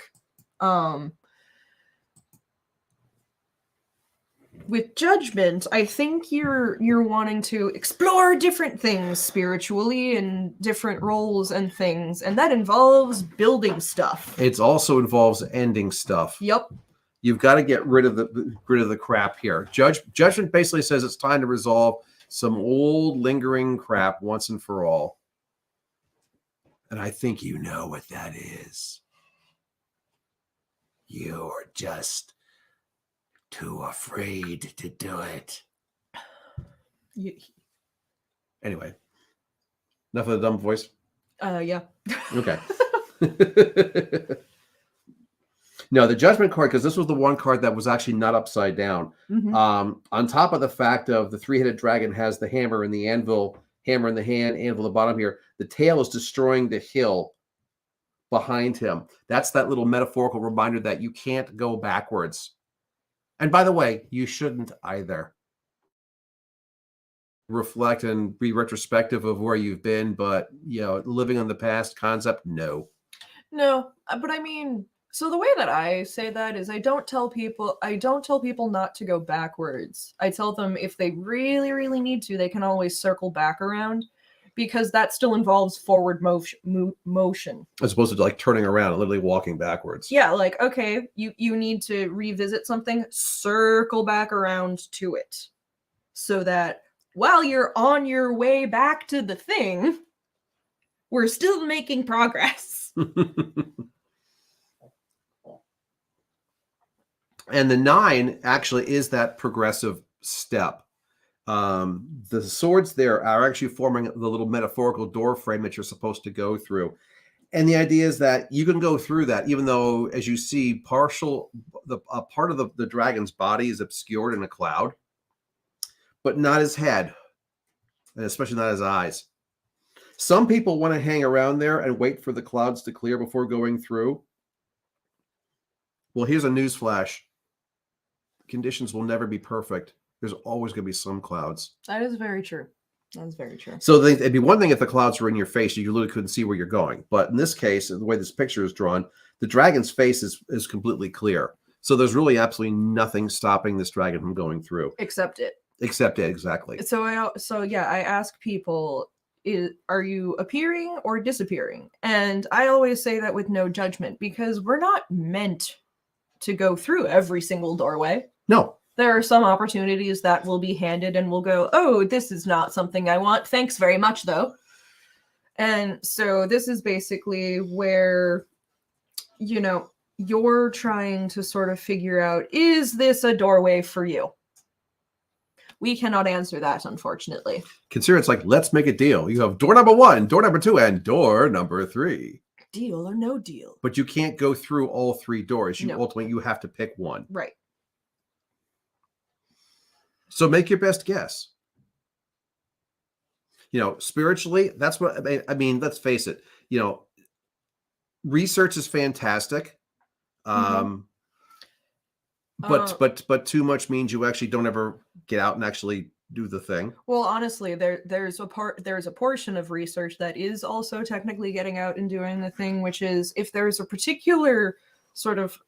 With Judgment, I think you're wanting to explore different things spiritually and different roles and things, and that involves building stuff. It also involves ending stuff. Yep. You've got to get rid of the crap here. Judgment basically says it's time to resolve some old lingering crap once and for all. And I think you know what that is. You're just too afraid to do it. Anyway, enough of the dumb voice. Yeah. Okay. No, the Judgment card, because this was the one card that was actually not upside down. Mm-hmm. On top of the fact of the 3-headed dragon has the hammer and the anvil, hammer in the hand, anvil at the bottom here. The tail is destroying the hill behind him. That's that little metaphorical reminder that you can't go backwards. And by the way, you shouldn't either. Reflect and be retrospective of where you've been, but living on the past concept, no. No, but I mean, so the way that I say that is I don't tell people not to go backwards. I tell them if they really, really need to, they can always circle back around, because that still involves forward motion. As opposed to like turning around and literally walking backwards. Yeah, like, okay, you need to revisit something, circle back around to it. So that while you're on your way back to the thing, we're still making progress. And the 9 actually is that progressive step. The swords there are actually forming the little metaphorical door frame that you're supposed to go through. And the idea is that you can go through that, even though, as you see, part of the dragon's body is obscured in a cloud, but not his head, and especially not his eyes. Some people want to hang around there and wait for the clouds to clear before going through. Well, here's a news flash. Conditions will never be perfect. There's always going to be some clouds. That is very true. That's very true. So it'd be one thing if the clouds were in your face, you literally couldn't see where you're going. But in this case, the way this picture is drawn, the dragon's face is completely clear. So there's really absolutely nothing stopping this dragon from going through. Except it. Except it, exactly. So I ask people, are you appearing or disappearing? And I always say that with no judgment, because we're not meant to go through every single doorway. No. There are some opportunities that will be handed and we'll go, oh, this is not something I want. Thanks very much, though. And so this is basically where, you're trying to sort of figure out, is this a doorway for you? We cannot answer that, unfortunately. Consider it's like, let's make a deal. You have door number 1, door number 2, and door number 3. Deal or no deal. But you can't go through all 3 doors. Ultimately, you have to pick one. Right. So make your best guess. Spiritually, that's what I mean. Let's face it. Research is fantastic. But too much means you actually don't ever get out and actually do the thing. Well, honestly, there's a portion of research that is also technically getting out and doing the thing, which is if there's a particular sort of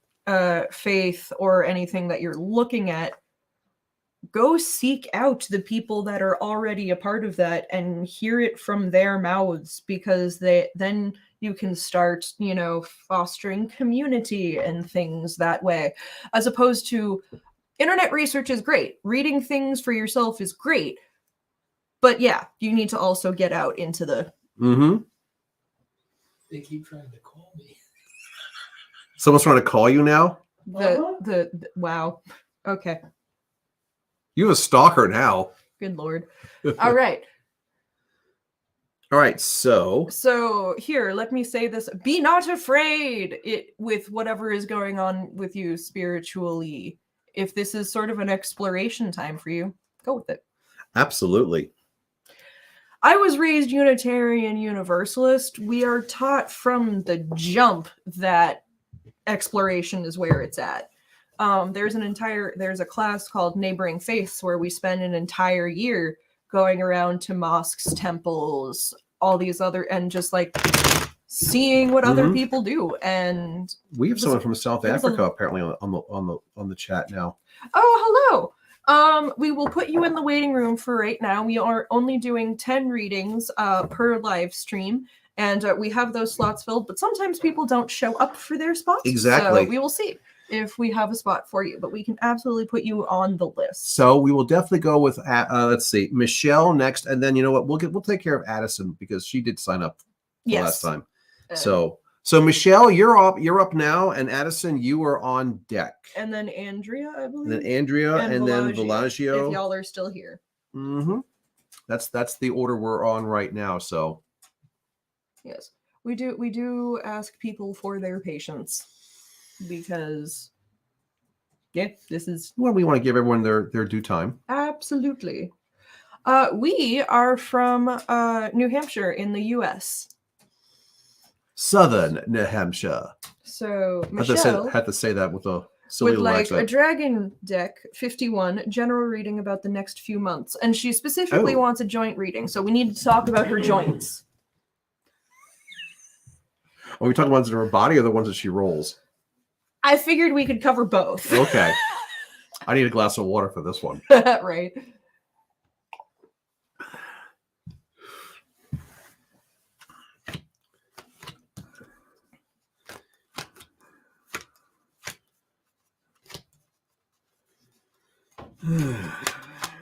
faith or anything that you're looking at, go seek out the people that are already a part of that and hear it from their mouths, because then you can start, fostering community and things that way, as opposed to internet research is great. Reading things for yourself is great. But yeah, you need to also get out into the... Mm-hmm. They keep trying to call me. Someone's trying to call you now? Wow. Okay. You have a stalker now. Good Lord. All right. All right, So here, let me say this. Be not afraid with whatever is going on with you spiritually. If this is sort of an exploration time for you, go with it. Absolutely. I was raised Unitarian Universalist. We are taught from the jump that exploration is where it's at. There's a class called Neighboring Faiths where we spend an entire year going around to mosques, temples, all these other, and just like seeing what other people do. And we have someone from South Africa apparently on the chat now. Oh, hello. We will put you in the waiting room for right now. We are only doing 10 readings per live stream, and we have those slots filled, but sometimes people don't show up for their spots. Exactly. So we will see if we have a spot for you, but we can absolutely put you on the list. So we will definitely go with let's see, Michelle next, and then you know what, we'll take care of Addison because she did sign up last time. So Michelle, you're up now, and Addison, you are on deck. And then Andrea, I believe. And then Andrea, and then Velagio. If y'all are still here. Mm-hmm. That's the order we're on right now. So yes, we do ask people for their patience. Because, this is... Well, we want to give everyone their due time. Absolutely. We are from New Hampshire in the U.S. Southern New Hampshire. So, Michelle... Had to say that with a silly with accent. a dragon deck, 51, general reading about the next few months. And she specifically wants a joint reading, so we need to talk about her joints. Are we talking about the ones in her body or the ones that she rolls? I figured we could cover both. Okay. I need a glass of water for this one. Right.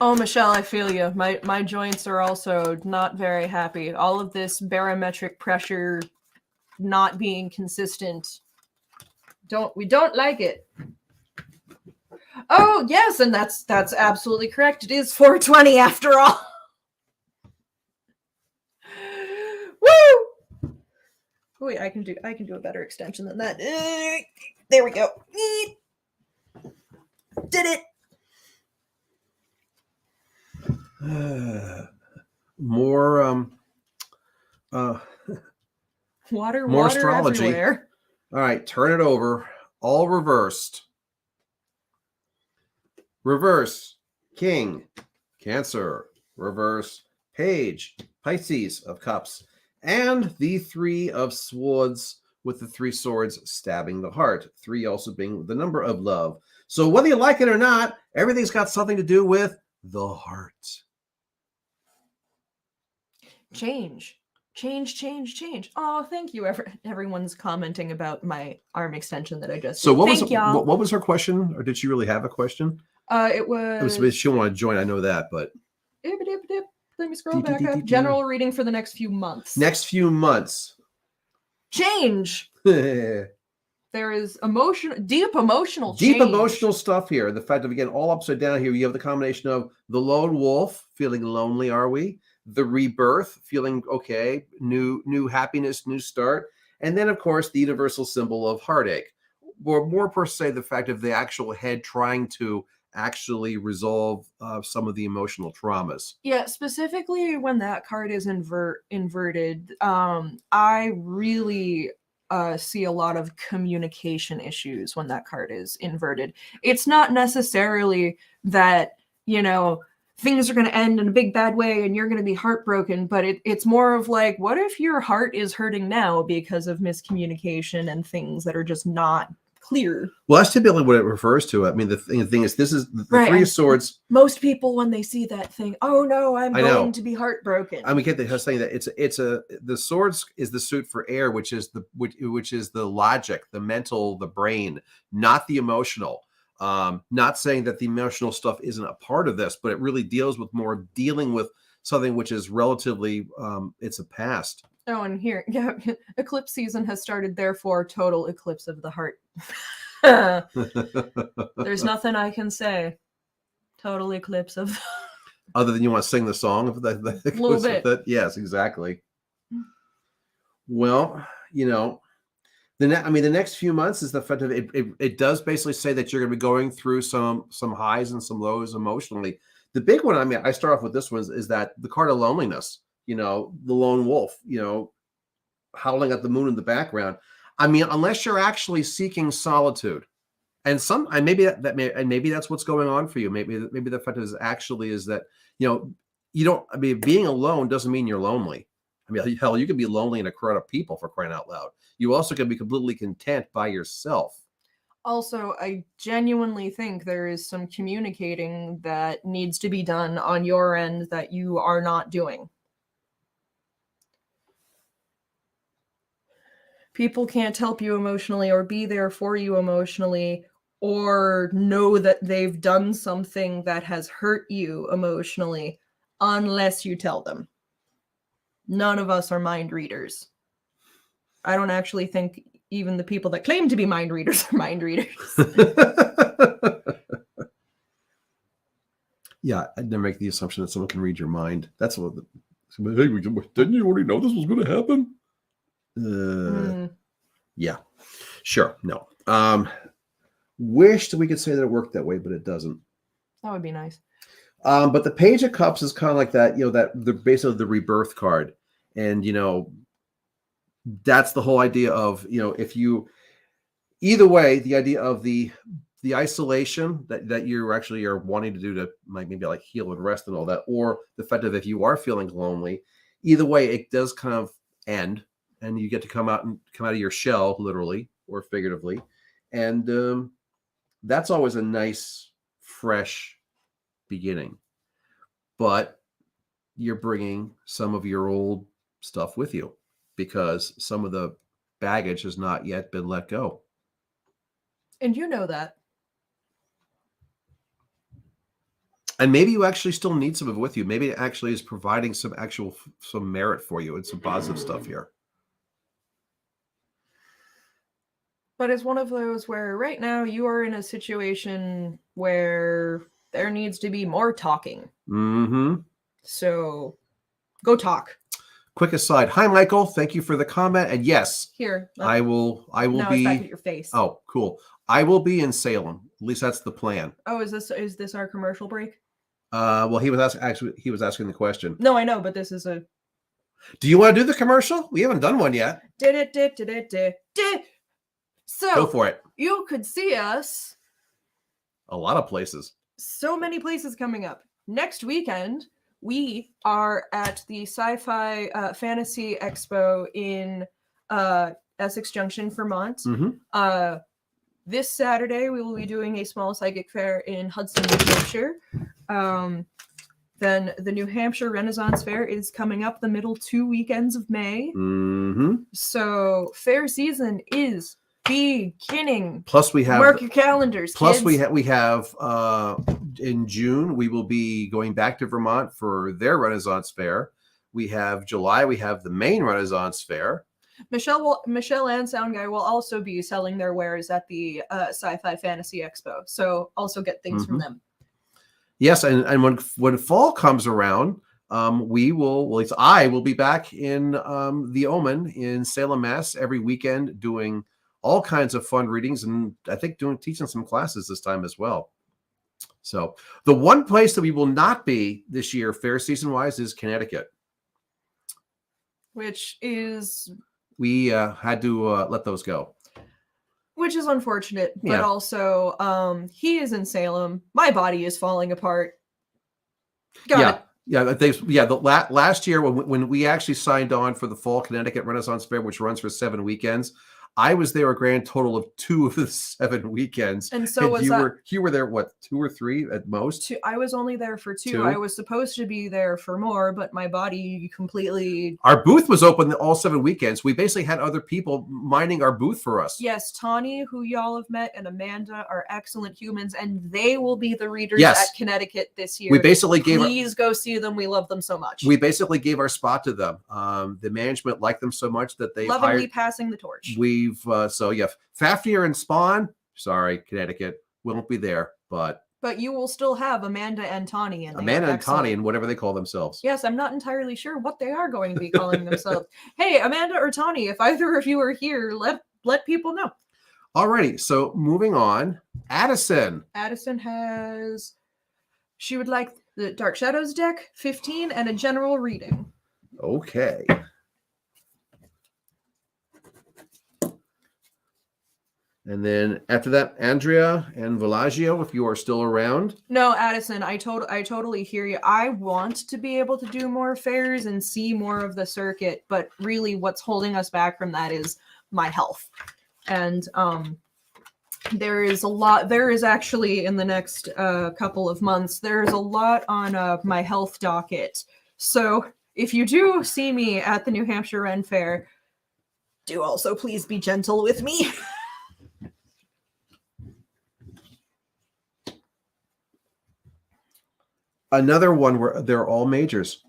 Oh, Michelle, I feel you. My joints are also not very happy. All of this barometric pressure not being consistent. We don't like it. Oh, yes, and that's absolutely correct. It is 4:20 after all. Woo! Wait, I can do a better extension than that. There we go. Did it. More Uh, Water, More water astrology. everywhere. all right, turn it over. All reversed. Reverse, King, Cancer. Reverse, Page, Pisces of Cups. And the Three of Swords with the three swords stabbing the heart. 3 also being the number of love. So whether you like it or not, everything's got something to do with the heart. Change. Oh, thank you. Everyone's commenting about my arm extension that I just So did. what Thank was y'all. what was her question, or did she really have a question? It was. She want to join. I know that, but Let me scroll back up. General reading for the next few months. Next few months. Change. Deep There is deep emotional change. emotional stuff here. The fact of, again, all upside down here, you have the combination of the lone wolf, feeling lonely, are we? The rebirth, feeling okay, new happiness, new start. And then, of course, the universal symbol of heartache. Or more per se, the fact of the actual head trying to actually resolve some of the emotional traumas. Yeah, specifically when that card is inverted, I really see a lot of communication issues when that card is inverted. It's not necessarily that, things are going to end in a big bad way and you're going to be heartbroken, but it's more of like, what if your heart is hurting now because of miscommunication and things that are just not clear? Well, that's typically what it refers to. I mean, the thing is, this is the Three of Swords. Most people, when they see that thing, oh no, I'm going to be heartbroken. I mean, get the saying that the swords is the suit for air, which is the logic, the mental, the brain, not the emotional. Not saying that the emotional stuff isn't a part of this, but it really deals with more dealing with something which is relatively it's a past. Oh, and here, yeah, eclipse season has started, therefore, total eclipse of the heart. There's nothing I can say. Total eclipse of. Other than you want to sing the song of that little bit. That? Yes, exactly. Well, the next few months is the fact of it does basically say that you're going to be going through some highs and some lows emotionally. The big one, I start off with this one is that the card of loneliness. The lone wolf, howling at the moon in the background. I mean, unless you're actually seeking solitude, and maybe maybe that's what's going on for you. Maybe the fact is that you don't. I mean, being alone doesn't mean you're lonely. I mean, hell, you could be lonely in a crowd of people, for crying out loud. You also can be completely content by yourself. Also, I genuinely think there is some communicating that needs to be done on your end that you are not doing. People can't help you emotionally or be there for you emotionally or know that they've done something that has hurt you emotionally unless you tell them. None of us are mind readers. I don't actually think even the people that claim to be mind readers are mind readers. Yeah, I'd never make the assumption that someone can read your mind. That's what. Hey, didn't you already know this was going to happen? Yeah, sure. No. Wish that we could say that it worked that way, but it doesn't. That would be nice. But the Page of Cups is kind of like that, that the basically the rebirth card. And, that's the whole idea of, if you, either way, the idea of the isolation that you actually are wanting to do to maybe like heal and rest and all that, or the fact that if you are feeling lonely, either way, it does kind of end. And you get to come out of your shell, literally or figuratively. And that's always a nice, fresh beginning. But you're bringing some of your old stuff with you because some of the baggage has not yet been let go. And you know that. And maybe you actually still need some of it with you. Maybe it actually is providing some merit for you and some positive stuff here. But it's one of those where right now you are in a situation where there needs to be more talking. Mm-hmm. So go talk. Quick aside. Hi, Michael. Thank you for the comment. And yes, here I will now be. It's back at your face. Oh, cool. I will be in Salem. At least that's the plan. Oh, is this our commercial break? Well, he was asking the question. No, I know, but this is a. Do you want to do the commercial? We haven't done one yet. So Go for it. you could see us A lot of places. so many places coming up. Next weekend, we are at the Sci-Fi Fantasy Expo in Essex Junction, Vermont. Mm-hmm. This Saturday, we will be doing a small psychic fair in Hudson, New Hampshire. Then the New Hampshire Renaissance Fair is coming up the middle 2 weekends of May. Mm-hmm. So fair season is beginning. Plus we have Mark your calendars. Plus kids. we have in June we will be going back to Vermont for their Renaissance Fair. We have July. We have the Maine Renaissance Fair. Michelle and Sound Guy will also be selling their wares at the Sci-Fi Fantasy Expo. So also get things from them. Yes, and when fall comes around, we will. Well, at least I will be back in the Omen in Salem, Mass. Every weekend doing all kinds of fun readings, and I think teaching some classes this time as well. So the one place that we will not be this year, fair season wise, is Connecticut, which is we had to let those go. Which is unfortunate, but also he is in Salem. My body is falling apart. Last year when we actually signed on for the Fall Connecticut Renaissance Fair, which runs for 7 weekends, I was there a grand total of 2 of the 7 weekends. And so you were there, what, 2 or 3 at most? 2. I was only there for 2. I was supposed to be there for more, but my body completely... Our booth was open all 7 weekends. We basically had other people minding our booth for us. Yes, Tawny, who y'all have met, and Amanda are excellent humans, and they will be the readers at Connecticut this year. We basically Please go see them. We love them so much. We basically gave our spot to them. The management liked them so much that they lovingly passing the torch. Fafnir and Spawn, sorry, Connecticut, won't be there, but you will still have Amanda and Tawny and Tawny and whatever they call themselves. Yes, I'm not entirely sure what they are going to be calling themselves. Hey, Amanda or Tawny, if either of you are here, let people know. Alrighty, so moving on. Addison she would like the Dark Shadows deck, 15, and a general reading. Okay. And then after that, Andrea and Villaggio, if you are still around. No, Addison, I totally hear you. I want to be able to do more fairs and see more of the circuit, but really what's holding us back from that is my health. And there is actually in the next couple of months, there's a lot on my health docket. So if you do see me at the New Hampshire Ren Fair, do also please be gentle with me. Another one where they're all majors.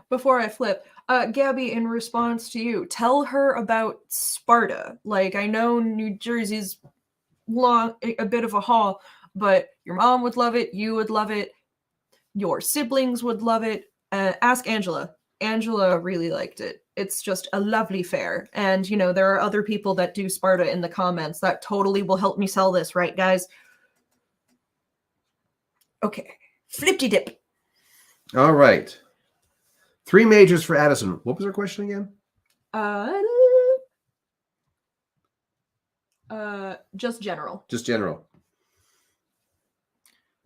Before I flip, Gabby, in response to you, tell her about Sparta. Like, I know New Jersey's a bit of a haul, but your mom would love it, you would love it, your siblings would love it. Ask Angela. Angela really liked it. It's just a lovely fair. And, there are other people that do Sparta in the comments that totally will help me sell this, right, guys? Okay. Flippy dip. All right. 3 majors for Addison. What was her question again? Just general. Just general.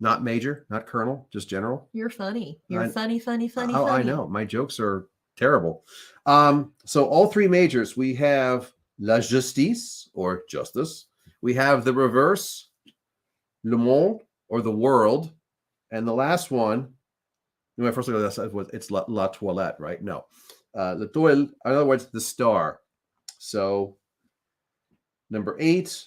Not major, not colonel, just general. You're funny. You're funny. Oh, I know. My jokes are terrible. So all 3 majors, we have La Justice, or justice. We have the reverse, Le Monde, or the world. And the last one, my first look at this was it's La Toilette, right? No. La Toile, in other words, the star. So number 8,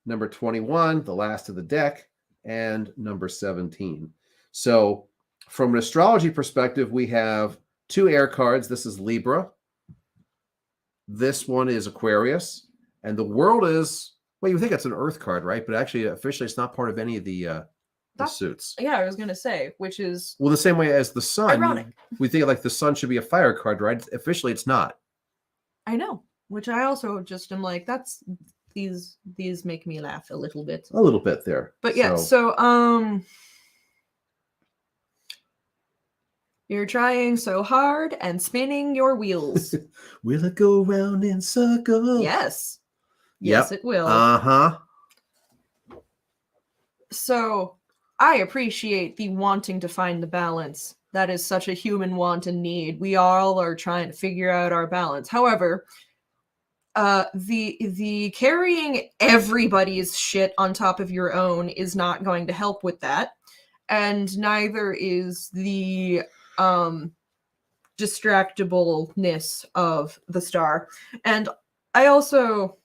number 21, the last of the deck, and number 17. So from an astrology perspective, we have 2 air cards. This is Libra. This one is Aquarius. And the world is, well, you think it's an earth card, right? But actually, officially, it's not part of any of the suits. Yeah, I was going to say, which is... Well, the same way as the sun. Ironic. We think like the sun should be a fire card, right? Officially, it's not. I know. Which I also just am like, these make me laugh a little bit. A little bit there. But yeah, so You're trying so hard and spinning your wheels. Will it go round in circles? Yes. Yep. Yes, it will. Uh-huh. So I appreciate the wanting to find the balance. That is such a human want and need. We all are trying to figure out our balance. However, the carrying everybody's shit on top of your own is not going to help with that, and neither is the distractibleness of the star. And I also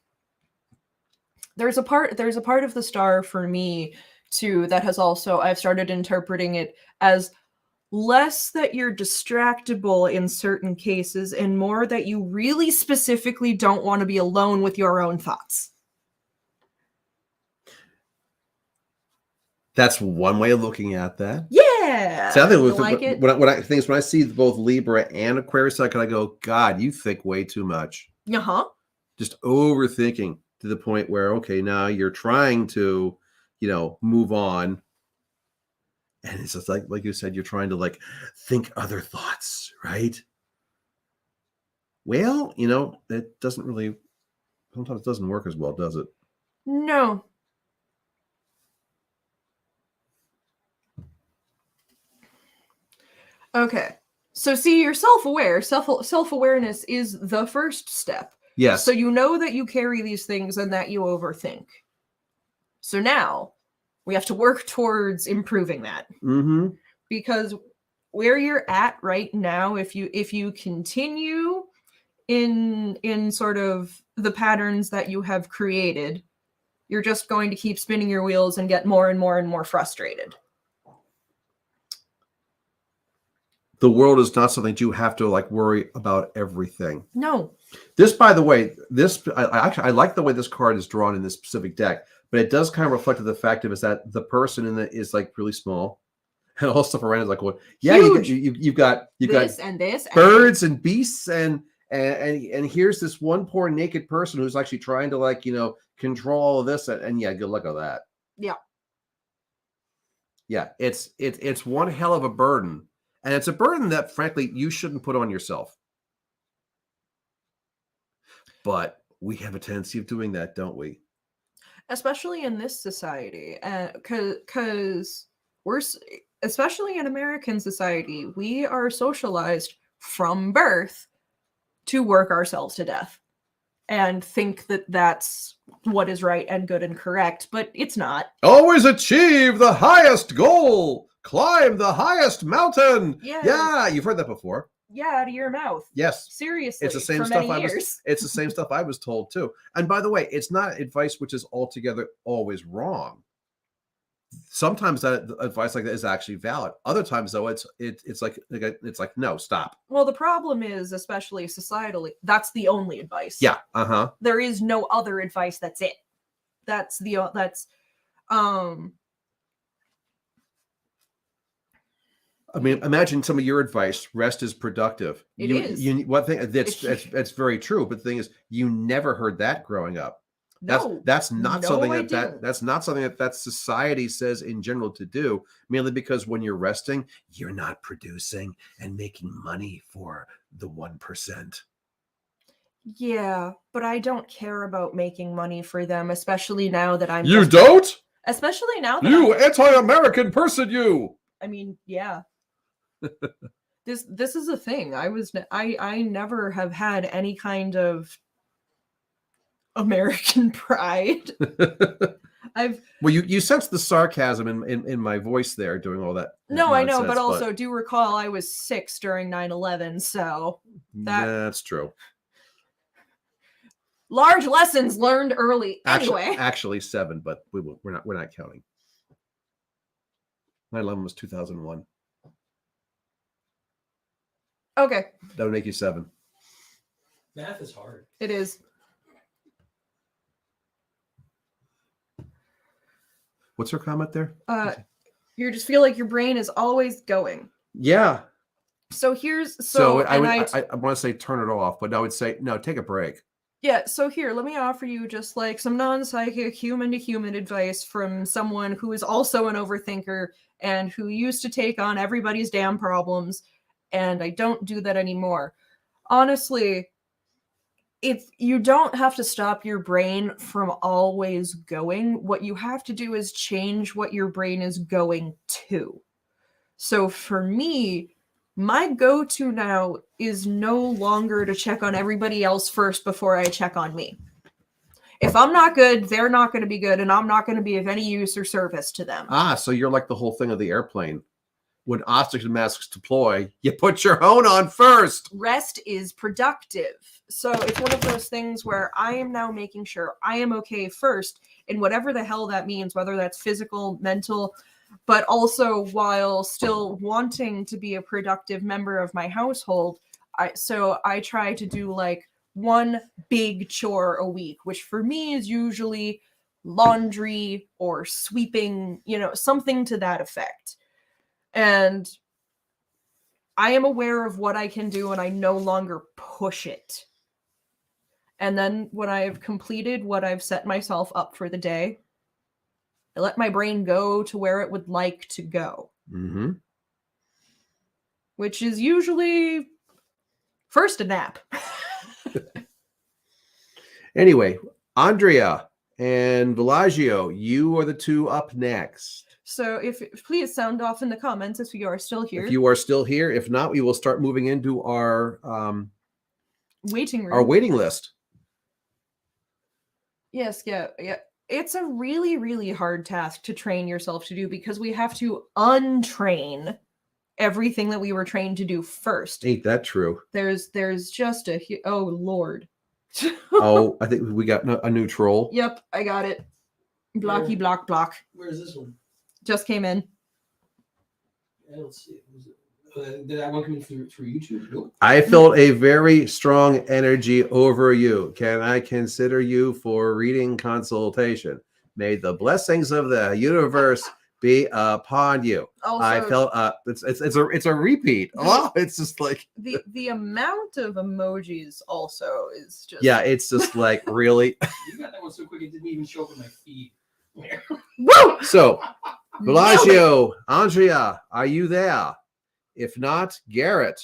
there's a part of the star for me too that has also I've started interpreting it as less that you're distractible in certain cases and more that you really specifically don't want to be alone with your own thoughts. That's one way of looking at that. Yeah. See, I think You like it? when I see both Libra and Aquarius, I go, God, you think way too much. Uh-huh. Just overthinking to the point where, okay, now you're trying to, move on. And it's just like you said, you're trying to think other thoughts, right? Well, that doesn't really, sometimes it doesn't work as well, does it? No. Okay. So see, you're self-aware. Self-awareness is the first step. Yes. So you know that you carry these things and that you overthink. So now we have to work towards improving that. Mm-hmm. Because where you're at right now, if you continue in sort of the patterns that you have created, you're just going to keep spinning your wheels and get more and more and more frustrated. The world is not something you have to worry about everything. No. This, by the way, I like the way this card is drawn in this specific deck, but it does kind of reflect the fact is that the person in it is really small, and all stuff around is well, yeah, you've got this and this birds and beasts and here's this one poor naked person who's actually trying to control all of this and yeah, good luck with that. Yeah, it's one hell of a burden. And it's a burden that, frankly, you shouldn't put on yourself. But we have a tendency of doing that, don't we? Especially in this society. Because we're, especially in American society, we are socialized from birth to work ourselves to death. And think that that's what is right and good and correct. But it's not. Always achieve the highest goal. Climb the highest mountain. Yeah, you've heard that before. Yeah, out of your mouth. Yes. Seriously. It's the same stuff it's the same stuff I was told too. And by the way, it's not advice which is altogether always wrong. Sometimes that advice like that is actually valid. Other times though, it's like no, stop. Well, the problem is, especially societally, that's the only advice. Yeah. Uh-huh. There is no other advice. That's it. I mean, imagine some of your advice. Rest is productive. It is. One thing that's very true. But the thing is, you never heard that growing up. No, that's not something that's not something that society says in general to do. Mainly because when you're resting, you're not producing and making money for the 1%. Yeah, but I don't care about making money for them, especially now that I'm. You don't? Especially now that you anti-American person, you. I mean, yeah. This is a thing. I never have had any kind of American pride. Well, you sense the sarcasm in my voice there doing all that. No, I know, but also do recall I was 6 during 9/11, so that's true. Large lessons learned early. Anyway, actually 7, but we're not counting. 9/11 was 2001. Okay. That would make you 7. Math is hard. It is. What's her comment there? You just feel like your brain is always going. Yeah. So I want to say turn it off, but I would say no, take a break. Yeah, so here, let me offer you just some non-psychic human-to-human advice from someone who is also an overthinker and who used to take on everybody's damn problems and I don't do that anymore. Honestly, you don't have to stop your brain from always going. What you have to do is change what your brain is going to. So for me, my go-to now is no longer to check on everybody else first before I check on me. If I'm not good, they're not going to be good, and I'm not going to be of any use or service to them. So you're like the whole thing of the airplane. When oxygen masks deploy, you put your own on first. Rest is productive. So it's one of those things where I am now making sure I am okay first, in whatever the hell that means, whether that's physical, mental, but also while still wanting to be a productive member of my household. I try to do like one big chore a week, which for me is usually laundry or sweeping, something to that effect. And I am aware of what I can do, and I no longer push it. And then when I have completed what I've set myself up for the day, I let my brain go to where it would like to go. Mm-hmm. Which is usually first a nap. Anyway, Andrea and Villaggio, you are the two up next. So please sound off in the comments if you are still here. If you are still here, if not, we will start moving into our waiting room. Our waiting list. Yes, yeah. It's a really, really hard task to train yourself to do, because we have to untrain everything that we were trained to do first. Ain't that true? There's just oh Lord. Oh, I think we got a new troll. Yep, I got it. Blocky block. Where's this one? Just came in. I don't see it. Did that one come in through YouTube? Nope. I felt a very strong energy over you. Can I consider you for reading consultation? May the blessings of the universe be upon you. Also, I felt it's a repeat. Oh, it's just like the amount of emojis also is just it's just like really. You got that one so quick it didn't even show up in my feed. Woo! So, Villaggio, Andrea, are you there? If not, Garrett,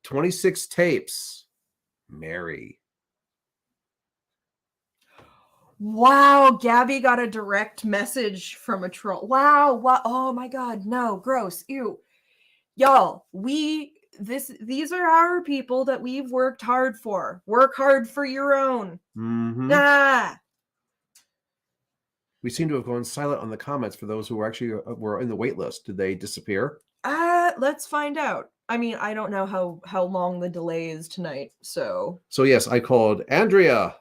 26 tapes, Mary. Wow, Gabby got a direct message from a troll. Wow, oh my god, no, gross, ew. Y'all, these are our people that we've worked hard for. Work hard for your own. Mm-hmm. Ah. We seem to have gone silent on the comments for those who were in the wait list. Did they disappear? Let's find out. I mean, I don't know how long the delay is tonight, so. So yes, I called Andrea,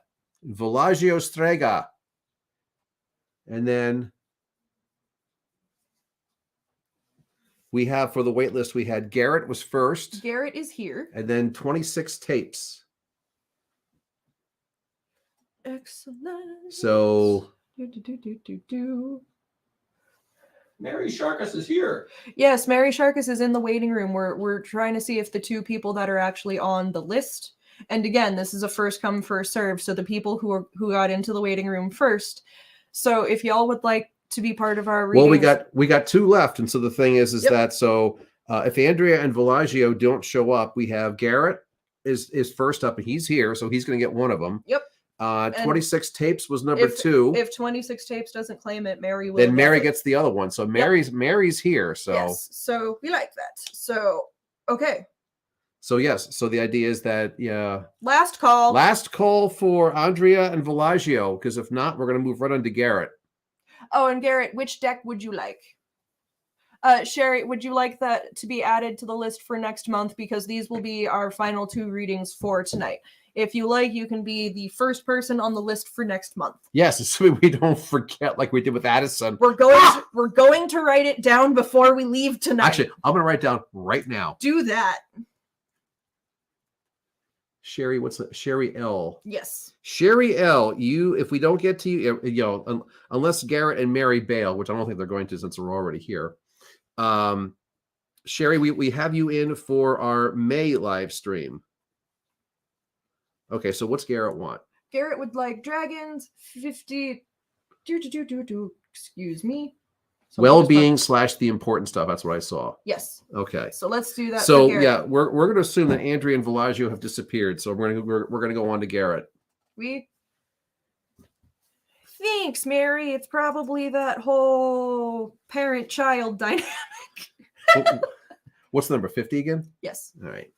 Villaggio Strega, and then we have for the wait list, we had Garrett was first. Garrett is here. And then 26 tapes. Excellent. So Mary Sharkus is here. Yes, Mary Sharkus is in the waiting room. We're trying to see if the two people that are actually on the list. And again, this is a first come, first serve. So the people who got into the waiting room first. So if y'all would like to be part of our reading. Well, we got two left. And so the thing is that if Andrea and Villaggio don't show up, we have Garrett is first up, and he's here, so he's going to get one of them. Yep. 26 tapes was number 2. If 26 tapes doesn't claim it, Mary will. Then Mary gets the other one. So Mary's here. So yes. So we like that. So okay. So yes. So the idea is that Last call for Andrea and Villaggio, because if not, we're going to move right on to Garrett. Oh, and Garrett, which deck would you like? Sherry, would you like that to be added to the list for next month? Because these will be our final 2 readings for tonight. If you like, you can be the first person on the list for next month. Yes, assuming we don't forget like we did with Addison. We're going to write it down before we leave tonight. Actually, I'm going to write it down right now. Do that. Sherry, Sherry L. Yes. Sherry L. If we don't get to you, unless Garrett and Mary bail, which I don't think they're going to since we're already here. Sherry, we have you in for our May live stream. Okay, so what's Garrett want? Garrett would like dragons 50. Excuse me. So we'll just Well-being / the important stuff. That's what I saw. yes. Okay. So let's do that. So for Garrett. yeah, we're going to assume that Andrea and Villaggio have disappeared. So we're going to go on to Garrett. Thanks, Mary. It's probably that whole parent-child dynamic. What's the number? 50 again? Yes. All right.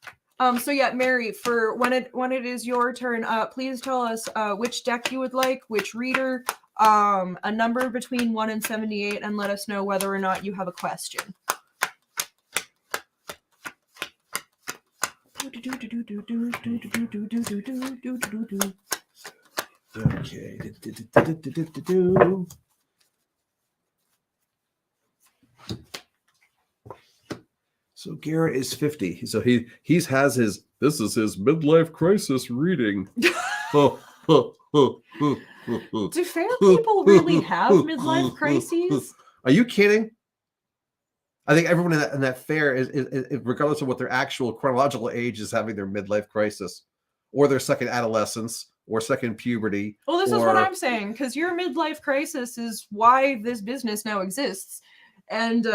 So yeah, Mary, for when it is your turn, please tell us which deck you would like, which reader, a number between 1 and 78, and let us know whether or not you have a question. Okay. So Garrett is 50. So he has his, this is his midlife crisis reading. Do fair people really have midlife crises? Are you kidding? I think everyone in that fair is regardless of what their actual chronological age is, having their midlife crisis, or their second adolescence, or second puberty. Well, this is what I'm saying, because your midlife crisis is why this business now exists, and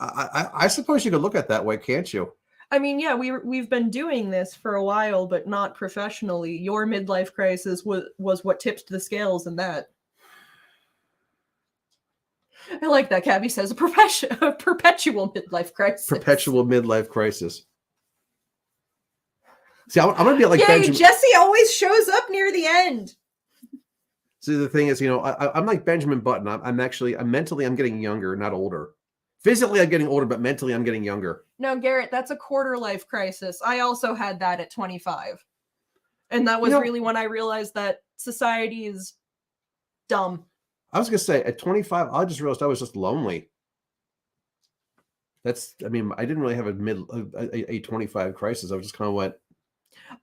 I suppose you could look at it that way, can't you? I mean, yeah, we've been doing this for a while, but not professionally. Your midlife crisis was what tipped the scales in that. I like that. Cabby says a perpetual midlife crisis. Perpetual midlife crisis. See, I'm gonna be like Benjamin. Jesse always shows up near the end. See, the thing is, I'm like Benjamin Button. I'm mentally I'm getting younger, not older. Physically, I'm getting older, but mentally, I'm getting younger. No, Garrett, that's a quarter life crisis. I also had that at 25. And that was really when I realized that society is dumb. I was going to say, at 25, I just realized I was just lonely. I didn't really have a 25 crisis. I just kind of went.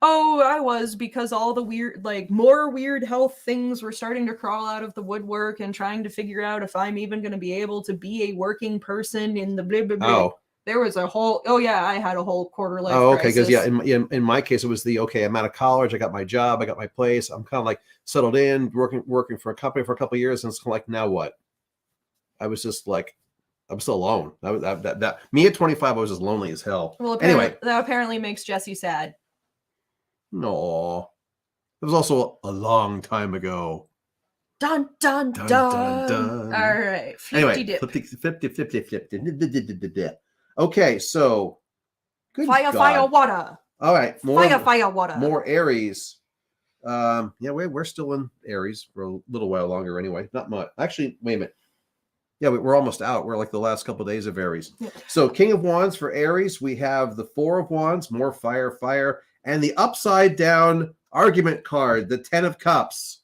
Oh, I was, because all the more weird health things were starting to crawl out of the woodwork, and trying to figure out if I'm even going to be able to be a working person in the blah, blah, blah. Oh. There was a whole, I had a whole quarter life crisis. Because in my case, it was I'm out of college, I got my job, I got my place, I'm kind of like settled in, working for a company for a couple of years, and it's kind of like, now what? I was just like, I'm still alone. Me at 25, I was just lonely as hell. Well, anyway, that apparently makes Jesse sad. No, it was also a long time ago. Dun dun dun dun. Dun. All right. Anyway, 50. Okay, so good fire, God. fire, water. All right, fire, water. More Aries. We're still in Aries for a little while longer anyway. Not much. Actually, wait a minute. Yeah, we're almost out. We're like the last couple of days of Aries. Yeah. So King of Wands for Aries, we have the Four of Wands, more fire, and the upside down argument card, the 10 of Cups.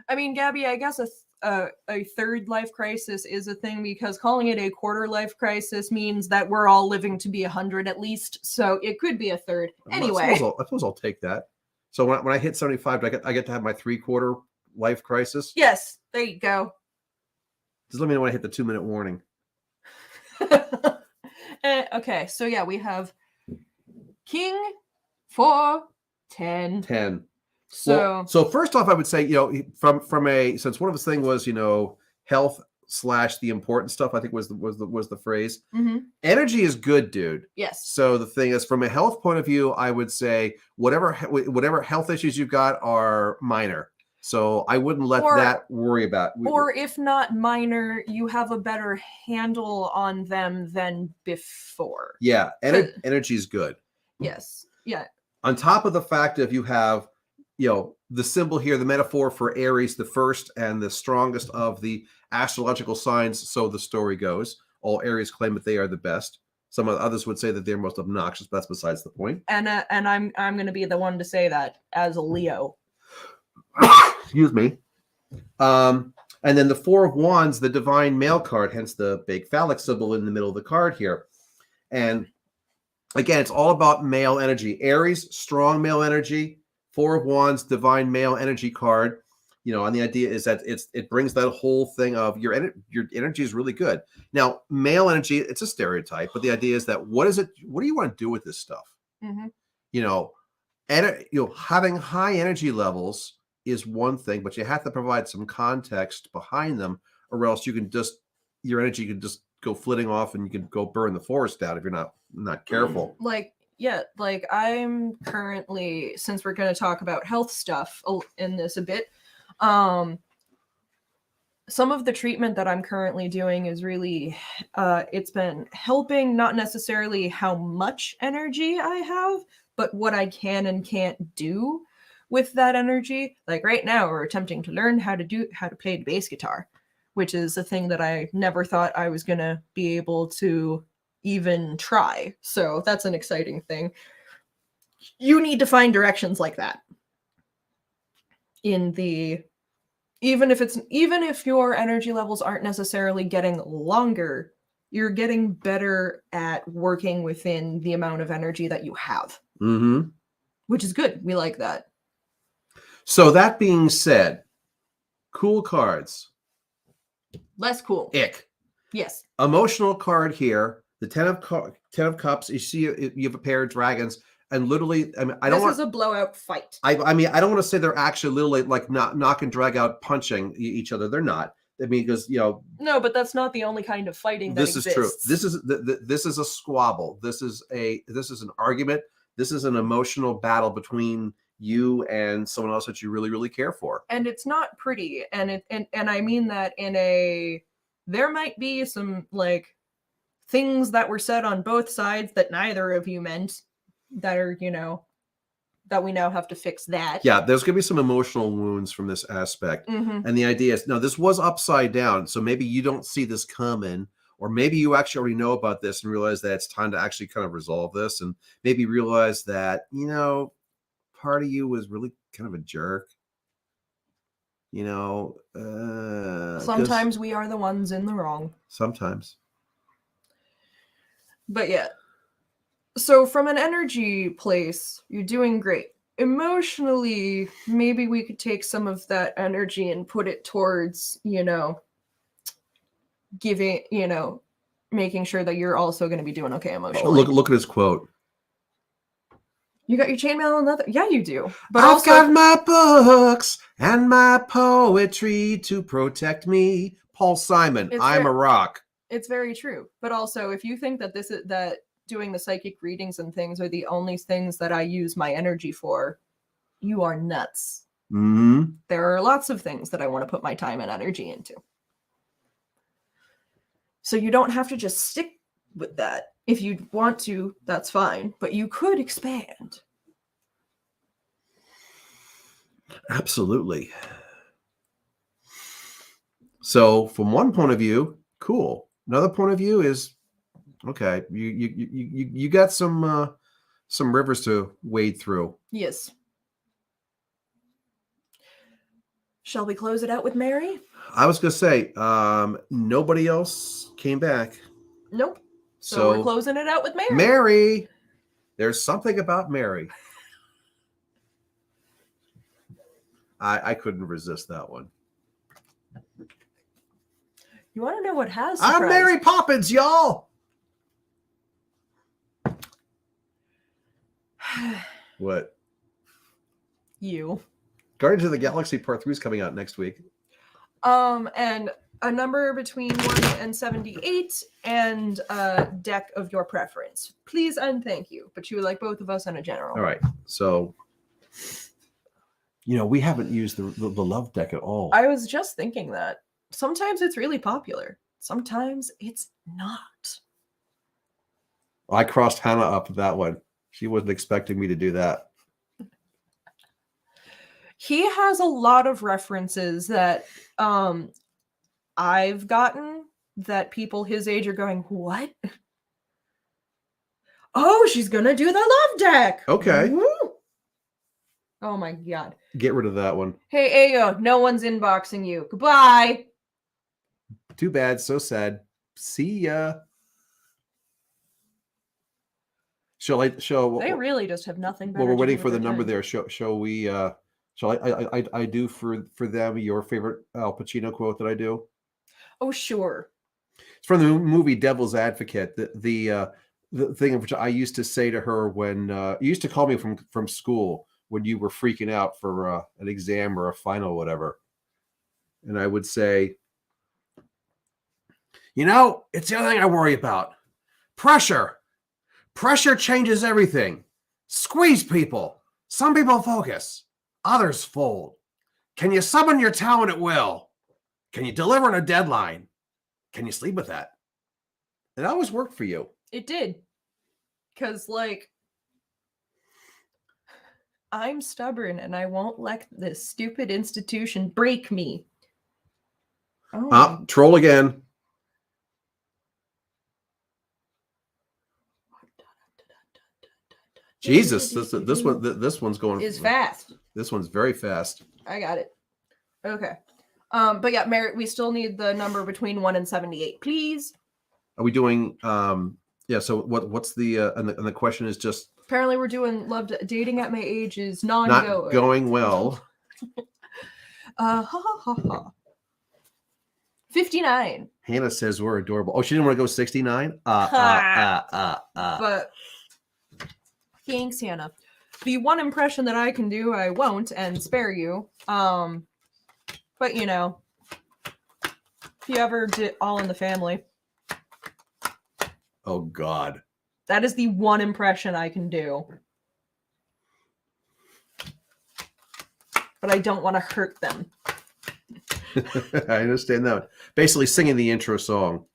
I mean, Gabby, I guess a third life crisis is a thing, because calling it a quarter life crisis means that we're all living to be 100 at least. So it could be a third. Anyway, I suppose I'll take that. So when I hit 75, I get to have my 3/4 life crisis. Yes, there you go. Just let me know when I hit the 2-minute warning. Okay, so yeah, we have King 4, 10. 10. So first off, I would say, since one of his thing was, health / the important stuff, I think was the phrase. Mm-hmm. Energy is good, dude. Yes. So the thing is, from a health point of view, I would say whatever health issues you've got are minor. So I wouldn't let that worry about. Or if not minor, you have a better handle on them than before. Yeah, energy is good. Yes. Yeah. On top of the fact that you have, the symbol here, the metaphor for Aries, the first and the strongest of the astrological signs, so the story goes. All Aries claim that they are the best. Some others would say that they're most obnoxious, but that's besides the point. And I'm going to be the one to say that as a Leo. Excuse me. And then the Four of Wands, the divine male card, hence the big phallic symbol in the middle of the card here. And again, it's all about male energy. Aries, strong male energy. Four of Wands, divine male energy card. And the idea is that it brings that whole thing of your energy is really good. Now, male energy, it's a stereotype, but the idea is that what do you want to do with this stuff? Mm-hmm. Having high energy levels is one thing, but you have to provide some context behind them, or else you can just your energy can just go flitting off, and you can go burn the forest down if you're not careful. Like, yeah, like I'm currently, since we're going to talk about health stuff in this a bit, some of the treatment that I'm currently doing is really, it's been helping, not necessarily how much energy I have, but what I can and can't do with that energy. Like right now, we're attempting to learn how to play the bass guitar, which is a thing that I never thought I was going to be able to even try. So that's an exciting thing. You need to find directions like that in the even if your energy levels aren't necessarily getting longer, you're getting better at working within the amount of energy that you have. Mm-hmm. Which is good. We like that. So that being said, cool cards. Less cool. Ick. Yes. Emotional card here. The Ten of Cups. You see, you have a pair of dragons, and literally, I mean, This is a blowout fight. I mean, I don't want to say they're actually literally like not knock and drag out punching each other. They're not. I mean, because no, but that's not the only kind of fighting that this exists. is true. This is a squabble. This is an argument. This is an emotional battle between you and someone else that you really, really care for. And it's not pretty. And I mean that in a, there might be some like things that were said on both sides that neither of you meant that are, that we now have to fix that. Yeah, there's going to be some emotional wounds from this aspect. Mm-hmm. And the idea is, now this was upside down. So maybe you don't see this coming, or maybe you actually already know about this and realize that it's time to actually kind of resolve this, and maybe realize that, part of you was really kind of a jerk. Sometimes we are the ones in the wrong. Sometimes. But yeah. So from an energy place, you're doing great. Emotionally, maybe we could take some of that energy and put it towards, giving, making sure that you're also going to be doing okay emotionally. Look at his quote. You got your chainmail and leather? Yeah, you do. But I've also, got my books and my poetry to protect me. Paul Simon, I'm a rock. It's very true. But also, if you think that that doing the psychic readings and things are the only things that I use my energy for, you are nuts. Mm-hmm. There are lots of things that I want to put my time and energy into. So you don't have to just stick with that. If you want to, that's fine. But you could expand. Absolutely. So from one point of view, cool. Another point of view is, okay, you got some rivers to wade through. Yes. Shall we close it out with Mary? I was going to say, nobody else came back. Nope. So we're closing it out with Mary. Mary. There's something about Mary. I couldn't resist that one. You want to know what has surprised? I'm Mary Poppins, y'all. What? You. Guardians of the Galaxy Part 3 is coming out next week. And a number between 1 and 78 and a deck of your preference. Please and thank you. But you would like both of us in a general. All right. So, we haven't used the love deck at all. I was just thinking that. Sometimes it's really popular. Sometimes it's not. I crossed Hannah up with that one. She wasn't expecting me to do that. He has a lot of references that I've gotten that people his age are going, what? Oh, she's going to do the love deck. Okay. Woo! Oh my God. Get rid of that one. Hey, Ayo, no one's inboxing you. Goodbye. Too bad. So sad. See ya. They really just have nothing better. Well, we're waiting to do for the with their number time. there. Shall we? Shall I do for them your favorite Al Pacino quote that I do? Oh, sure. It's from the movie Devil's Advocate. The thing which I used to say to her when you used to call me from school when you were freaking out for an exam or a final or whatever. And I would say, it's the other thing I worry about. Pressure. Pressure changes everything. Squeeze people. Some people focus. Others fold. Can you summon your talent at will? Can you deliver on a deadline? Can you sleep with that? It always worked for you. It did. Because, I'm stubborn and I won't let this stupid institution break me. Oh. Troll again. Jesus, this one's going is fast. This one's very fast. I got it. Okay. But yeah, Merritt, we still need the number between 1 and 78, please. Are we doing yeah, so what's the and the question is just apparently we're doing dating at my age is not going well. 59. Hannah says we're adorable. Oh, she didn't want to go 69? But thanks, Hannah. The one impression that I can do, I won't and spare you. But if you ever did All in the Family. Oh God. That is the one impression I can do. But I don't want to hurt them. I understand that. Basically singing the intro song.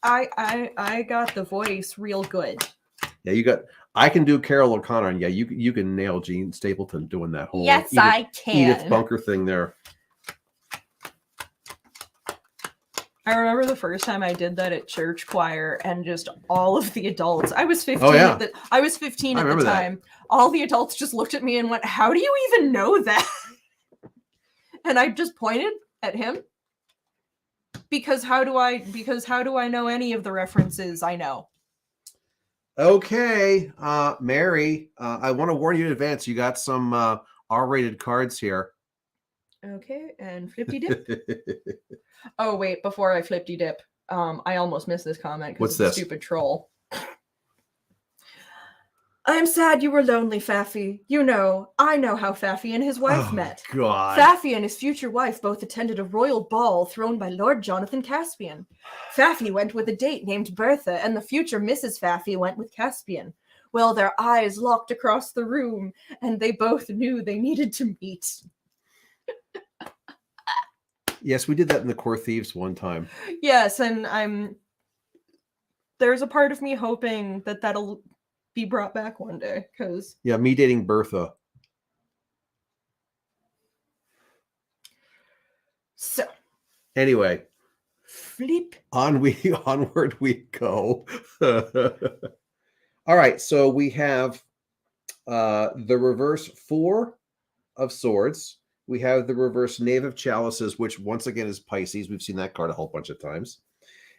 I got the voice real good. Yeah, I can do Carol O'Connor, and yeah, you can nail Gene Stapleton doing that whole I can. Edith Bunker thing there. I remember the first time I did that at church choir, and just all of the adults. I was 15. Oh, yeah. I was 15 at the time. That. All the adults just looked at me and went, "How do you even know that?" And I just pointed at him. Because how do I know any of the references I know? Okay, Mary, I want to warn you in advance. You got some R-rated cards here. Okay, and flippy dip. Oh wait, before I flippy dip, I almost missed this comment because of the stupid troll. I'm sad you were lonely, Faffy. I know how Faffy and his wife met. God. Faffy and his future wife both attended a royal ball thrown by Lord Jonathan Caspian. Faffy went with a date named Bertha, and the future Mrs. Faffy went with Caspian. Well, their eyes locked across the room, and they both knew they needed to meet. Yes, we did that in the Core Thieves one time. Yes, and there's a part of me hoping that that'll be brought back one day, because me dating Bertha. So anyway, flip onward we go. All right, so we have the reverse 4 of Swords. We have the reverse Knave of Chalices, which once again is Pisces. We've seen that card a whole bunch of times.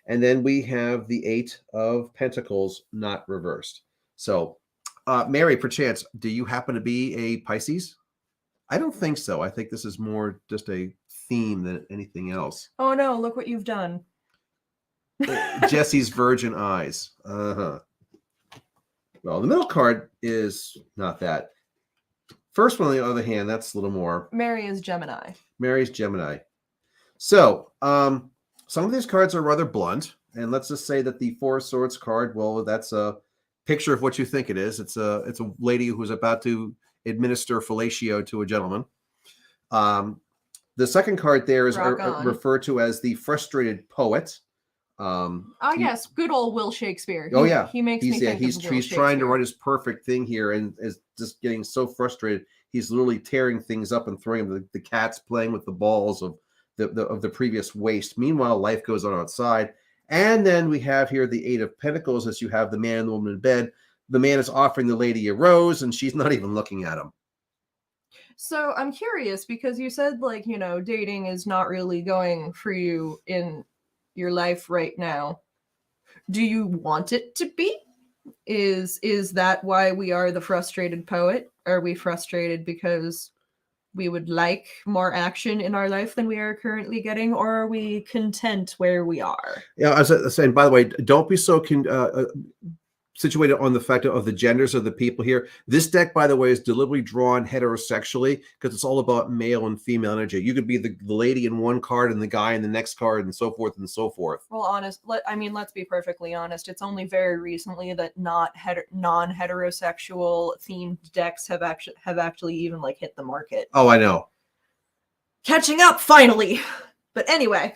And then we have the 8 of Pentacles, not reversed. So, Mary, perchance, do you happen to be a Pisces? I don't think so. I think this is more just a theme than anything else. Oh no, look what you've done. Jesse's virgin eyes. Uh-huh. Well, the middle card is not that. First one, on the other hand, that's a little more. Mary is Gemini. Mary's Gemini. So, some of these cards are rather blunt. And let's just say that the 4 of Swords card, well, that's a picture of what you think it is. It's a lady who's about to administer fellatio to a gentleman. The second card there is referred to as the frustrated poet. Yes, good old Will Shakespeare. He makes me think he's trying to write his perfect thing here and is just getting so frustrated. He's literally tearing things up and throwing them. The cat's playing with the balls of the previous waste. Meanwhile, life goes on outside. And then we have here the 8 of Pentacles, as you have the man and the woman in bed. The man is offering the lady a rose, and she's not even looking at him. So I'm curious, because you said, dating is not really going for you in your life right now. Do you want it to be? Is that why we are the frustrated poet? Are we frustrated because we would like more action in our life than we are currently getting, or are we content where we are? Yeah, as I was saying, by the way, don't be so situated on the fact of the genders of the people here. This deck, by the way, is deliberately drawn heterosexually because it's all about male and female energy. You could be the lady in one card and the guy in the next card, and so forth and so forth. Well, let's be perfectly honest. It's only very recently that non-heterosexual themed decks have actually even like hit the market. Oh, I know. Catching up finally. But anyway.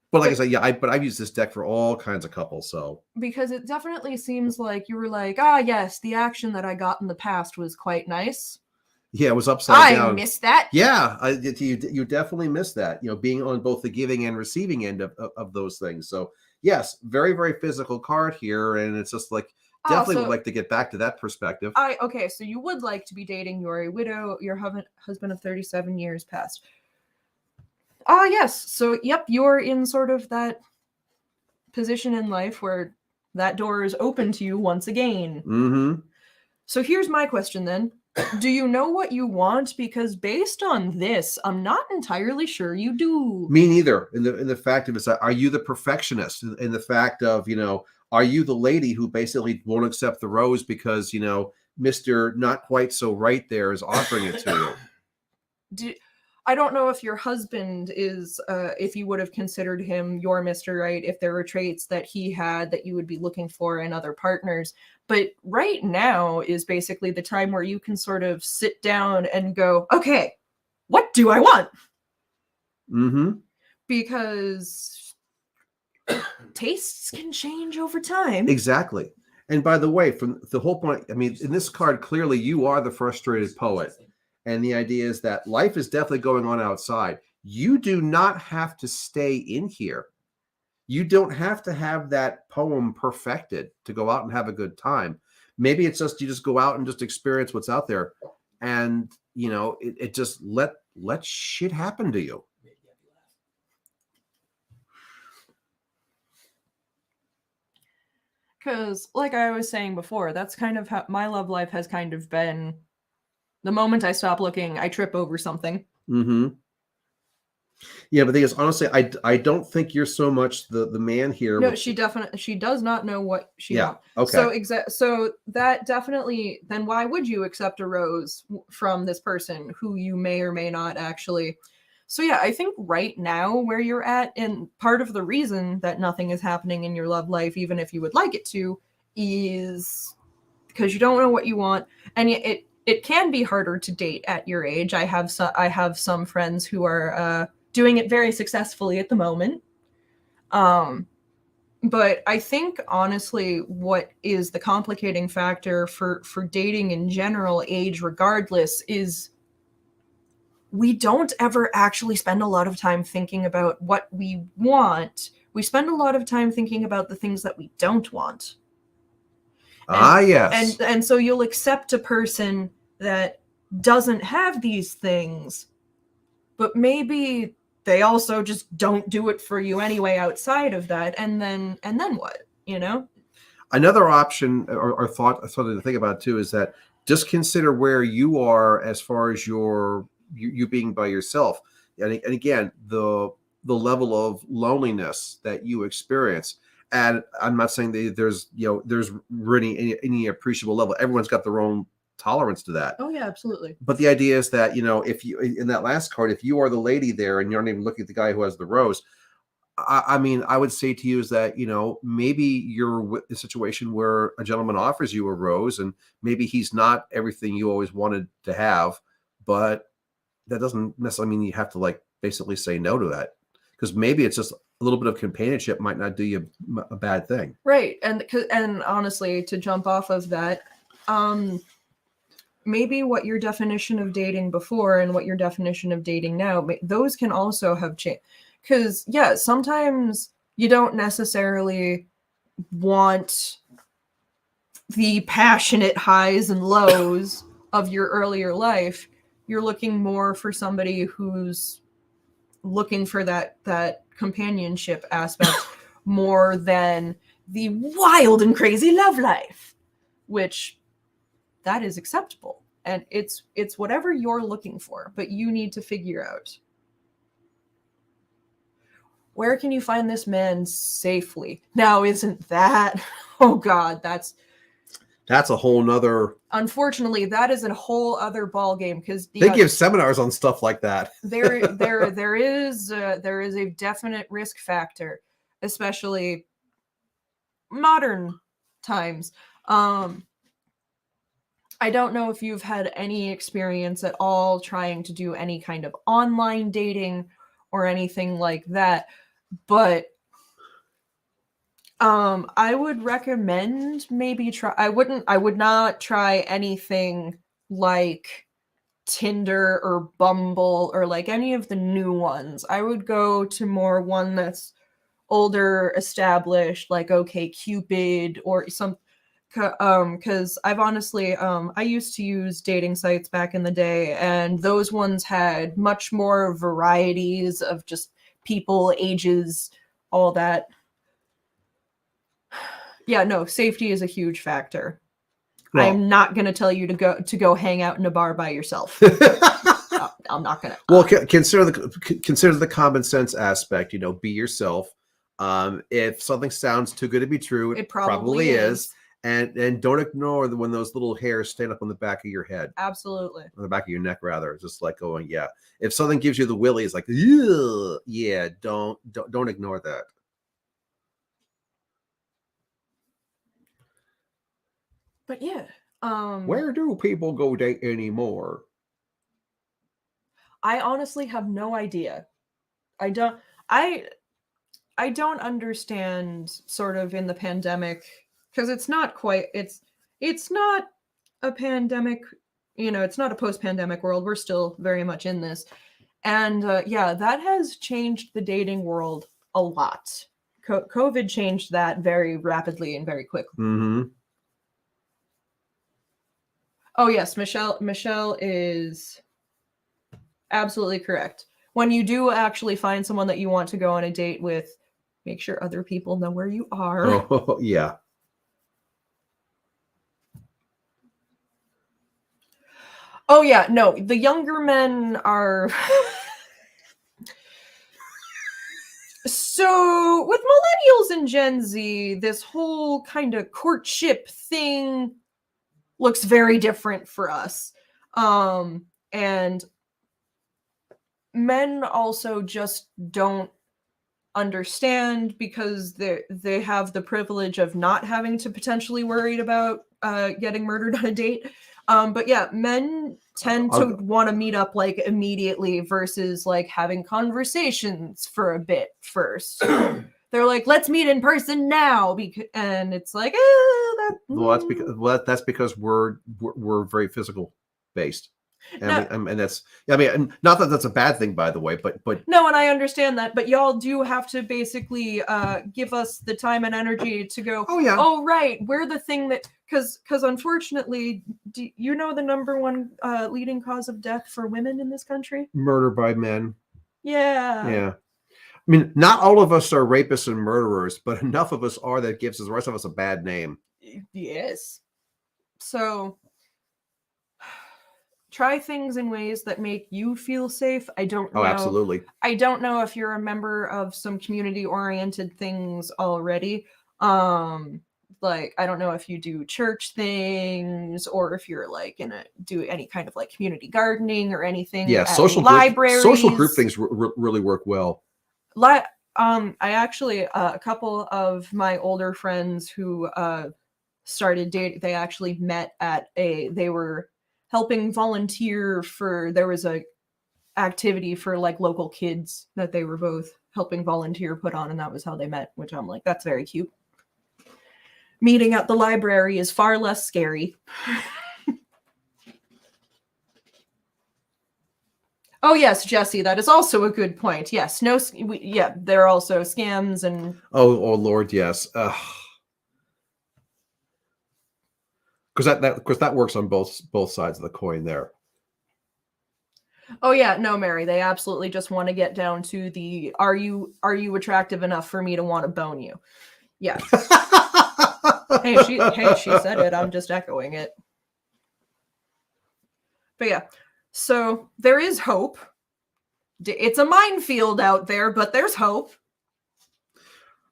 But like I said, yeah, but I've used this deck for all kinds of couples, so. Because it definitely seems like you were like, yes, the action that I got in the past was quite nice. Yeah, it was upside down. I missed that. Yeah, you definitely missed that. Being on both the giving and receiving end of those things. So yes, very, very physical card here, and it's just like definitely would like to get back to that perspective. Okay, so you would like to be dating your widow, your husband of 37 years past. Yes. So, yep, you're in sort of that position in life where that door is open to you once again. Mm-hmm. So here's my question then. Do you know what you want? Because based on this, I'm not entirely sure you do. Me neither. In the fact of it, are you the perfectionist? In the fact of, are you the lady who basically won't accept the rose because, Mr. Not Quite So Right there is offering it to you? I don't know if your husband is, if you would have considered him your Mr. Right, if there were traits that he had that you would be looking for in other partners. But right now is basically the time where you can sort of sit down and go, okay, what do I want? Mm-hmm. Because tastes can change over time. Exactly. And by the way, from the whole point, I mean, in this card, clearly you are the frustrated poet. And the idea is that life is definitely going on outside. You do not have to stay in here. You don't have to have that poem perfected to go out and have a good time. Maybe it's just you just go out and just experience what's out there. And, it just let shit happen to you. Because, like I was saying before, that's kind of how my love life has kind of been. The moment I stop looking, I trip over something. Mm-hmm. Yeah, but the thing is, honestly, I don't think you're so much the man here. No, she does not know what she wants. Okay. So that definitely, then why would you accept a rose from this person who you may or may not actually? So yeah, I think right now where you're at, and part of the reason that nothing is happening in your love life, even if you would like it to, is because you don't know what you want, and it can be harder to date at your age. I have some friends who are doing it very successfully at the moment. But I think honestly, what is the complicating factor for dating in general, age regardless, is we don't ever actually spend a lot of time thinking about what we want. We spend a lot of time thinking about the things that we don't want. Yes. And so you'll accept a person that doesn't have these things, but maybe they also just don't do it for you anyway outside of that. And then what, Another option or thought, something to think about too, is that just consider where you are as far as you being by yourself. And again, the level of loneliness that you experience. And I'm not saying that there's really any appreciable level. Everyone's got their own tolerance to that. Oh yeah, absolutely. But the idea is that, if you, in that last card, if you are the lady there and you're not even looking at the guy who has the rose, I mean, I would say to you is that, maybe you're with a situation where a gentleman offers you a rose and maybe he's not everything you always wanted to have, but that doesn't necessarily mean you have to basically say no to that, because maybe it's just a little bit of companionship might not do you a bad thing. Right. And honestly, to jump off of that, maybe what your definition of dating before and what your definition of dating now, those can also have changed. Because, yeah, sometimes you don't necessarily want the passionate highs and lows of your earlier life. You're looking more for somebody who's looking for that companionship aspect more than the wild and crazy love life, which that is acceptable. And it's whatever you're looking for, but you need to figure out, where can you find this man safely? Now, isn't that, oh God, that's That's a whole nother. Unfortunately, that is a whole other ball game because They give seminars on stuff like that. there is a definite risk factor, especially modern times. I don't know if you've had any experience at all trying to do any kind of online dating or anything like that, but I would recommend maybe try. I would not try anything like Tinder or Bumble or like any of the new ones. I would go to more one that's older, established, like OkCupid or some. Because I've honestly, I used to use dating sites back in the day, and those ones had much more varieties of just people, ages, all that. Yeah, no, safety is a huge factor. Well, I'm not going to tell you to go hang out in a bar by yourself. I'm not going to. Well, consider the common sense aspect. Be yourself. If something sounds too good to be true, it probably is. And don't ignore when those little hairs stand up on the back of your head. Absolutely. On the back of your neck, rather. It's just like going, yeah. If something gives you the willies, like, yeah, don't ignore that. But yeah. Where do people go date anymore? I honestly have no idea. I don't understand sort of in the pandemic, because it's not a pandemic, it's not a post-pandemic world. We're still very much in this. And yeah, that has changed the dating world a lot. COVID changed that very rapidly and very quickly. Mm-hmm. Oh yes, Michelle is absolutely correct. When you do actually find someone that you want to go on a date with, make sure other people know where you are. Oh, yeah. Oh yeah, no, the younger men are so with millennials and Gen Z, this whole kind of courtship thing looks very different for us. And men also just don't understand because they have the privilege of not having to potentially worried about getting murdered on a date. But yeah, men tend to want to meet up like immediately versus like having conversations for a bit first. They're like, let's meet in person now, and it's like, that's because we're very physical based. No. And that's, and not that that's a bad thing, by the way, but no, and I understand that, but y'all do have to basically give us the time and energy to go. Oh yeah. Oh right, we're the thing that because unfortunately, do you know the number one leading cause of death for women in this country? Murder by men. Yeah. Yeah. I mean, not all of us are rapists and murderers, but enough of us are that gives the rest of us a bad name. Yes. So try things in ways that make you feel safe. I don't know. Oh, absolutely. I don't know if you're a member of some community-oriented things already. Like, I don't know if you do church things or if you're like do any kind of like community gardening or anything. Yeah, social group things really work well. I actually a couple of my older friends who started dating, they actually met at they were helping volunteer for, there was a activity for like local kids that they were both helping volunteer put on, and that was how they met, which I'm like, that's very cute. Meeting at the library is far less scary. Oh yes, Jesse, that is also a good point. Yes, there are also scams and oh Lord, yes. Because that works on both sides of the coin there. Oh yeah, no, Mary, they absolutely just want to get down to the are you attractive enough for me to want to bone you? Yeah. Hey, she said it. I'm just echoing it. But yeah, so there is hope. It's a minefield out there, but there's hope.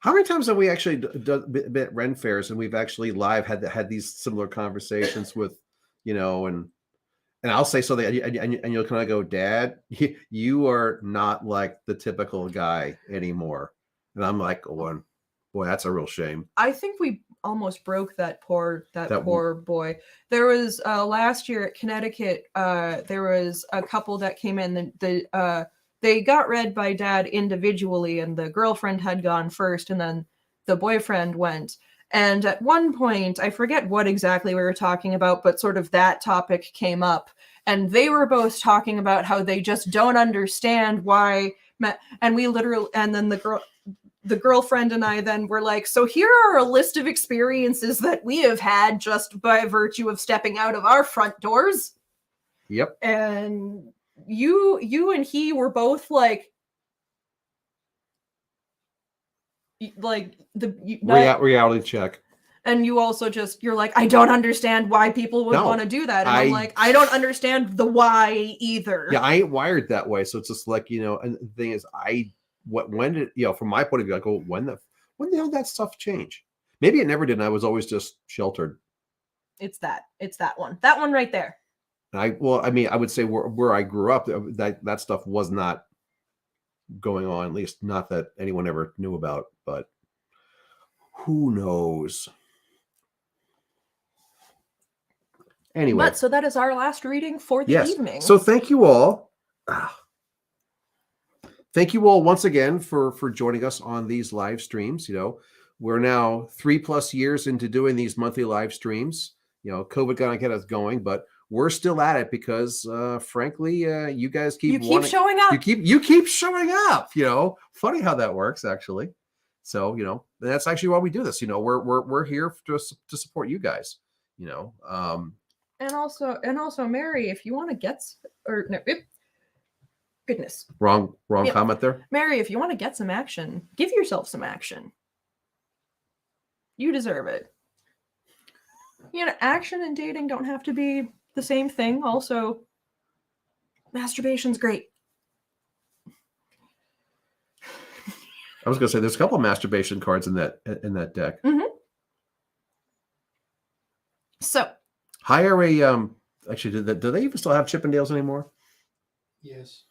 How many times have we actually been at Ren fairs and we've actually live had these similar conversations with, and I'll say something and you'll kind of go, Dad, you are not like the typical guy anymore. And I'm like, going, boy, that's a real shame. I think we almost broke that poor boy. There was last year at Connecticut, there was a couple that came in. They got read by Dad individually, and the girlfriend had gone first, and then the boyfriend went. And at one point, I forget what exactly we were talking about, but sort of that topic came up, and they were both talking about how they just don't understand why. And then the girlfriend and I then were like, so here are a list of experiences that we have had just by virtue of stepping out of our front doors. Yep. And you and he were both like reality check. And you also you're like, I don't understand why people would want to do that. And I'm like, I don't understand the why either. Yeah, I ain't wired that way. So it's just like, and the thing is, when did, from my point of view, I go, when the hell did that stuff change? Maybe it never did. And I was always just sheltered. It's that one right there. And I would say where I grew up, that stuff was not going on, at least not that anyone ever knew about, but who knows? Anyway. But so that is our last reading for the evening. So thank you all. Thank you all once again for joining us on these live streams. We're now 3+ years into doing these monthly live streams. COVID gonna get us going, but we're still at it because, frankly, you guys keep showing up. You keep showing up. Funny how that works, actually. So that's actually why we do this. We're here to support you guys. And also, Mary, if you want to get goodness, wrong comment there. Mary, if you want to get some action, give yourself some action. You deserve it. Action and dating don't have to be the same thing. Also, masturbation's great. I was gonna say there's a couple of masturbation cards in that deck. Mm-hmm. So hire a actually do they even still have Chippendales anymore? Yes.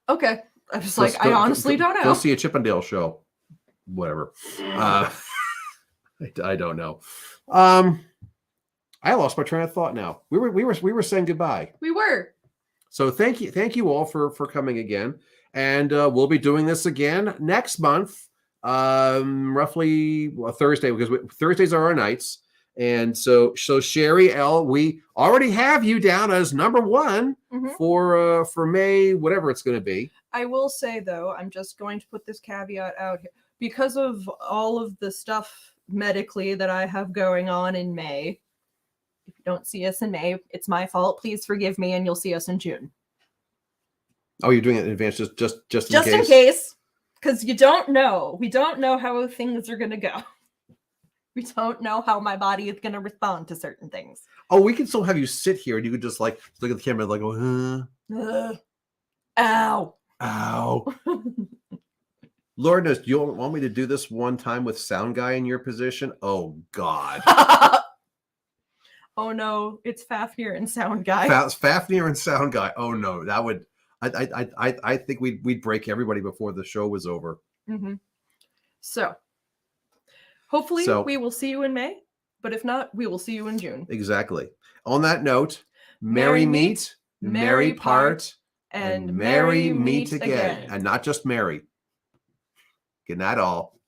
Okay. I was I honestly don't know. Go see a Chippendale show. Whatever. I don't know. I lost my train of thought now. We were saying goodbye. We were. So thank you all for coming again. And we'll be doing this again next month, roughly Thursday, because Thursdays are our nights. And so Sherry L, we already have you down as number one for May, whatever it's going to be. I will say, though, I'm just going to put this caveat out here. Because of all of the stuff medically that I have going on in May, if you don't see us in May, it's my fault. Please forgive me, and you'll see us in June. Oh, you're doing it in advance, just in case? Just in case, because you don't know. We don't know how things are going to go. We don't know how my body is going to respond to certain things. Oh, we can still have you sit here and you could just like look at the camera and go, ow. Ow. Lord knows, do you want me to do this one time with Sound Guy in your position? Oh, God. Oh, no. It's Fafnir and Sound Guy. Fafnir and Sound Guy. Oh, no. That would... I think we'd break everybody before the show was over. Mm-hmm. So, hopefully we will see you in May, but if not, we will see you in June. Exactly. On that note, merry meet, merry part, and merry meet again. And not just merry. Good night, all.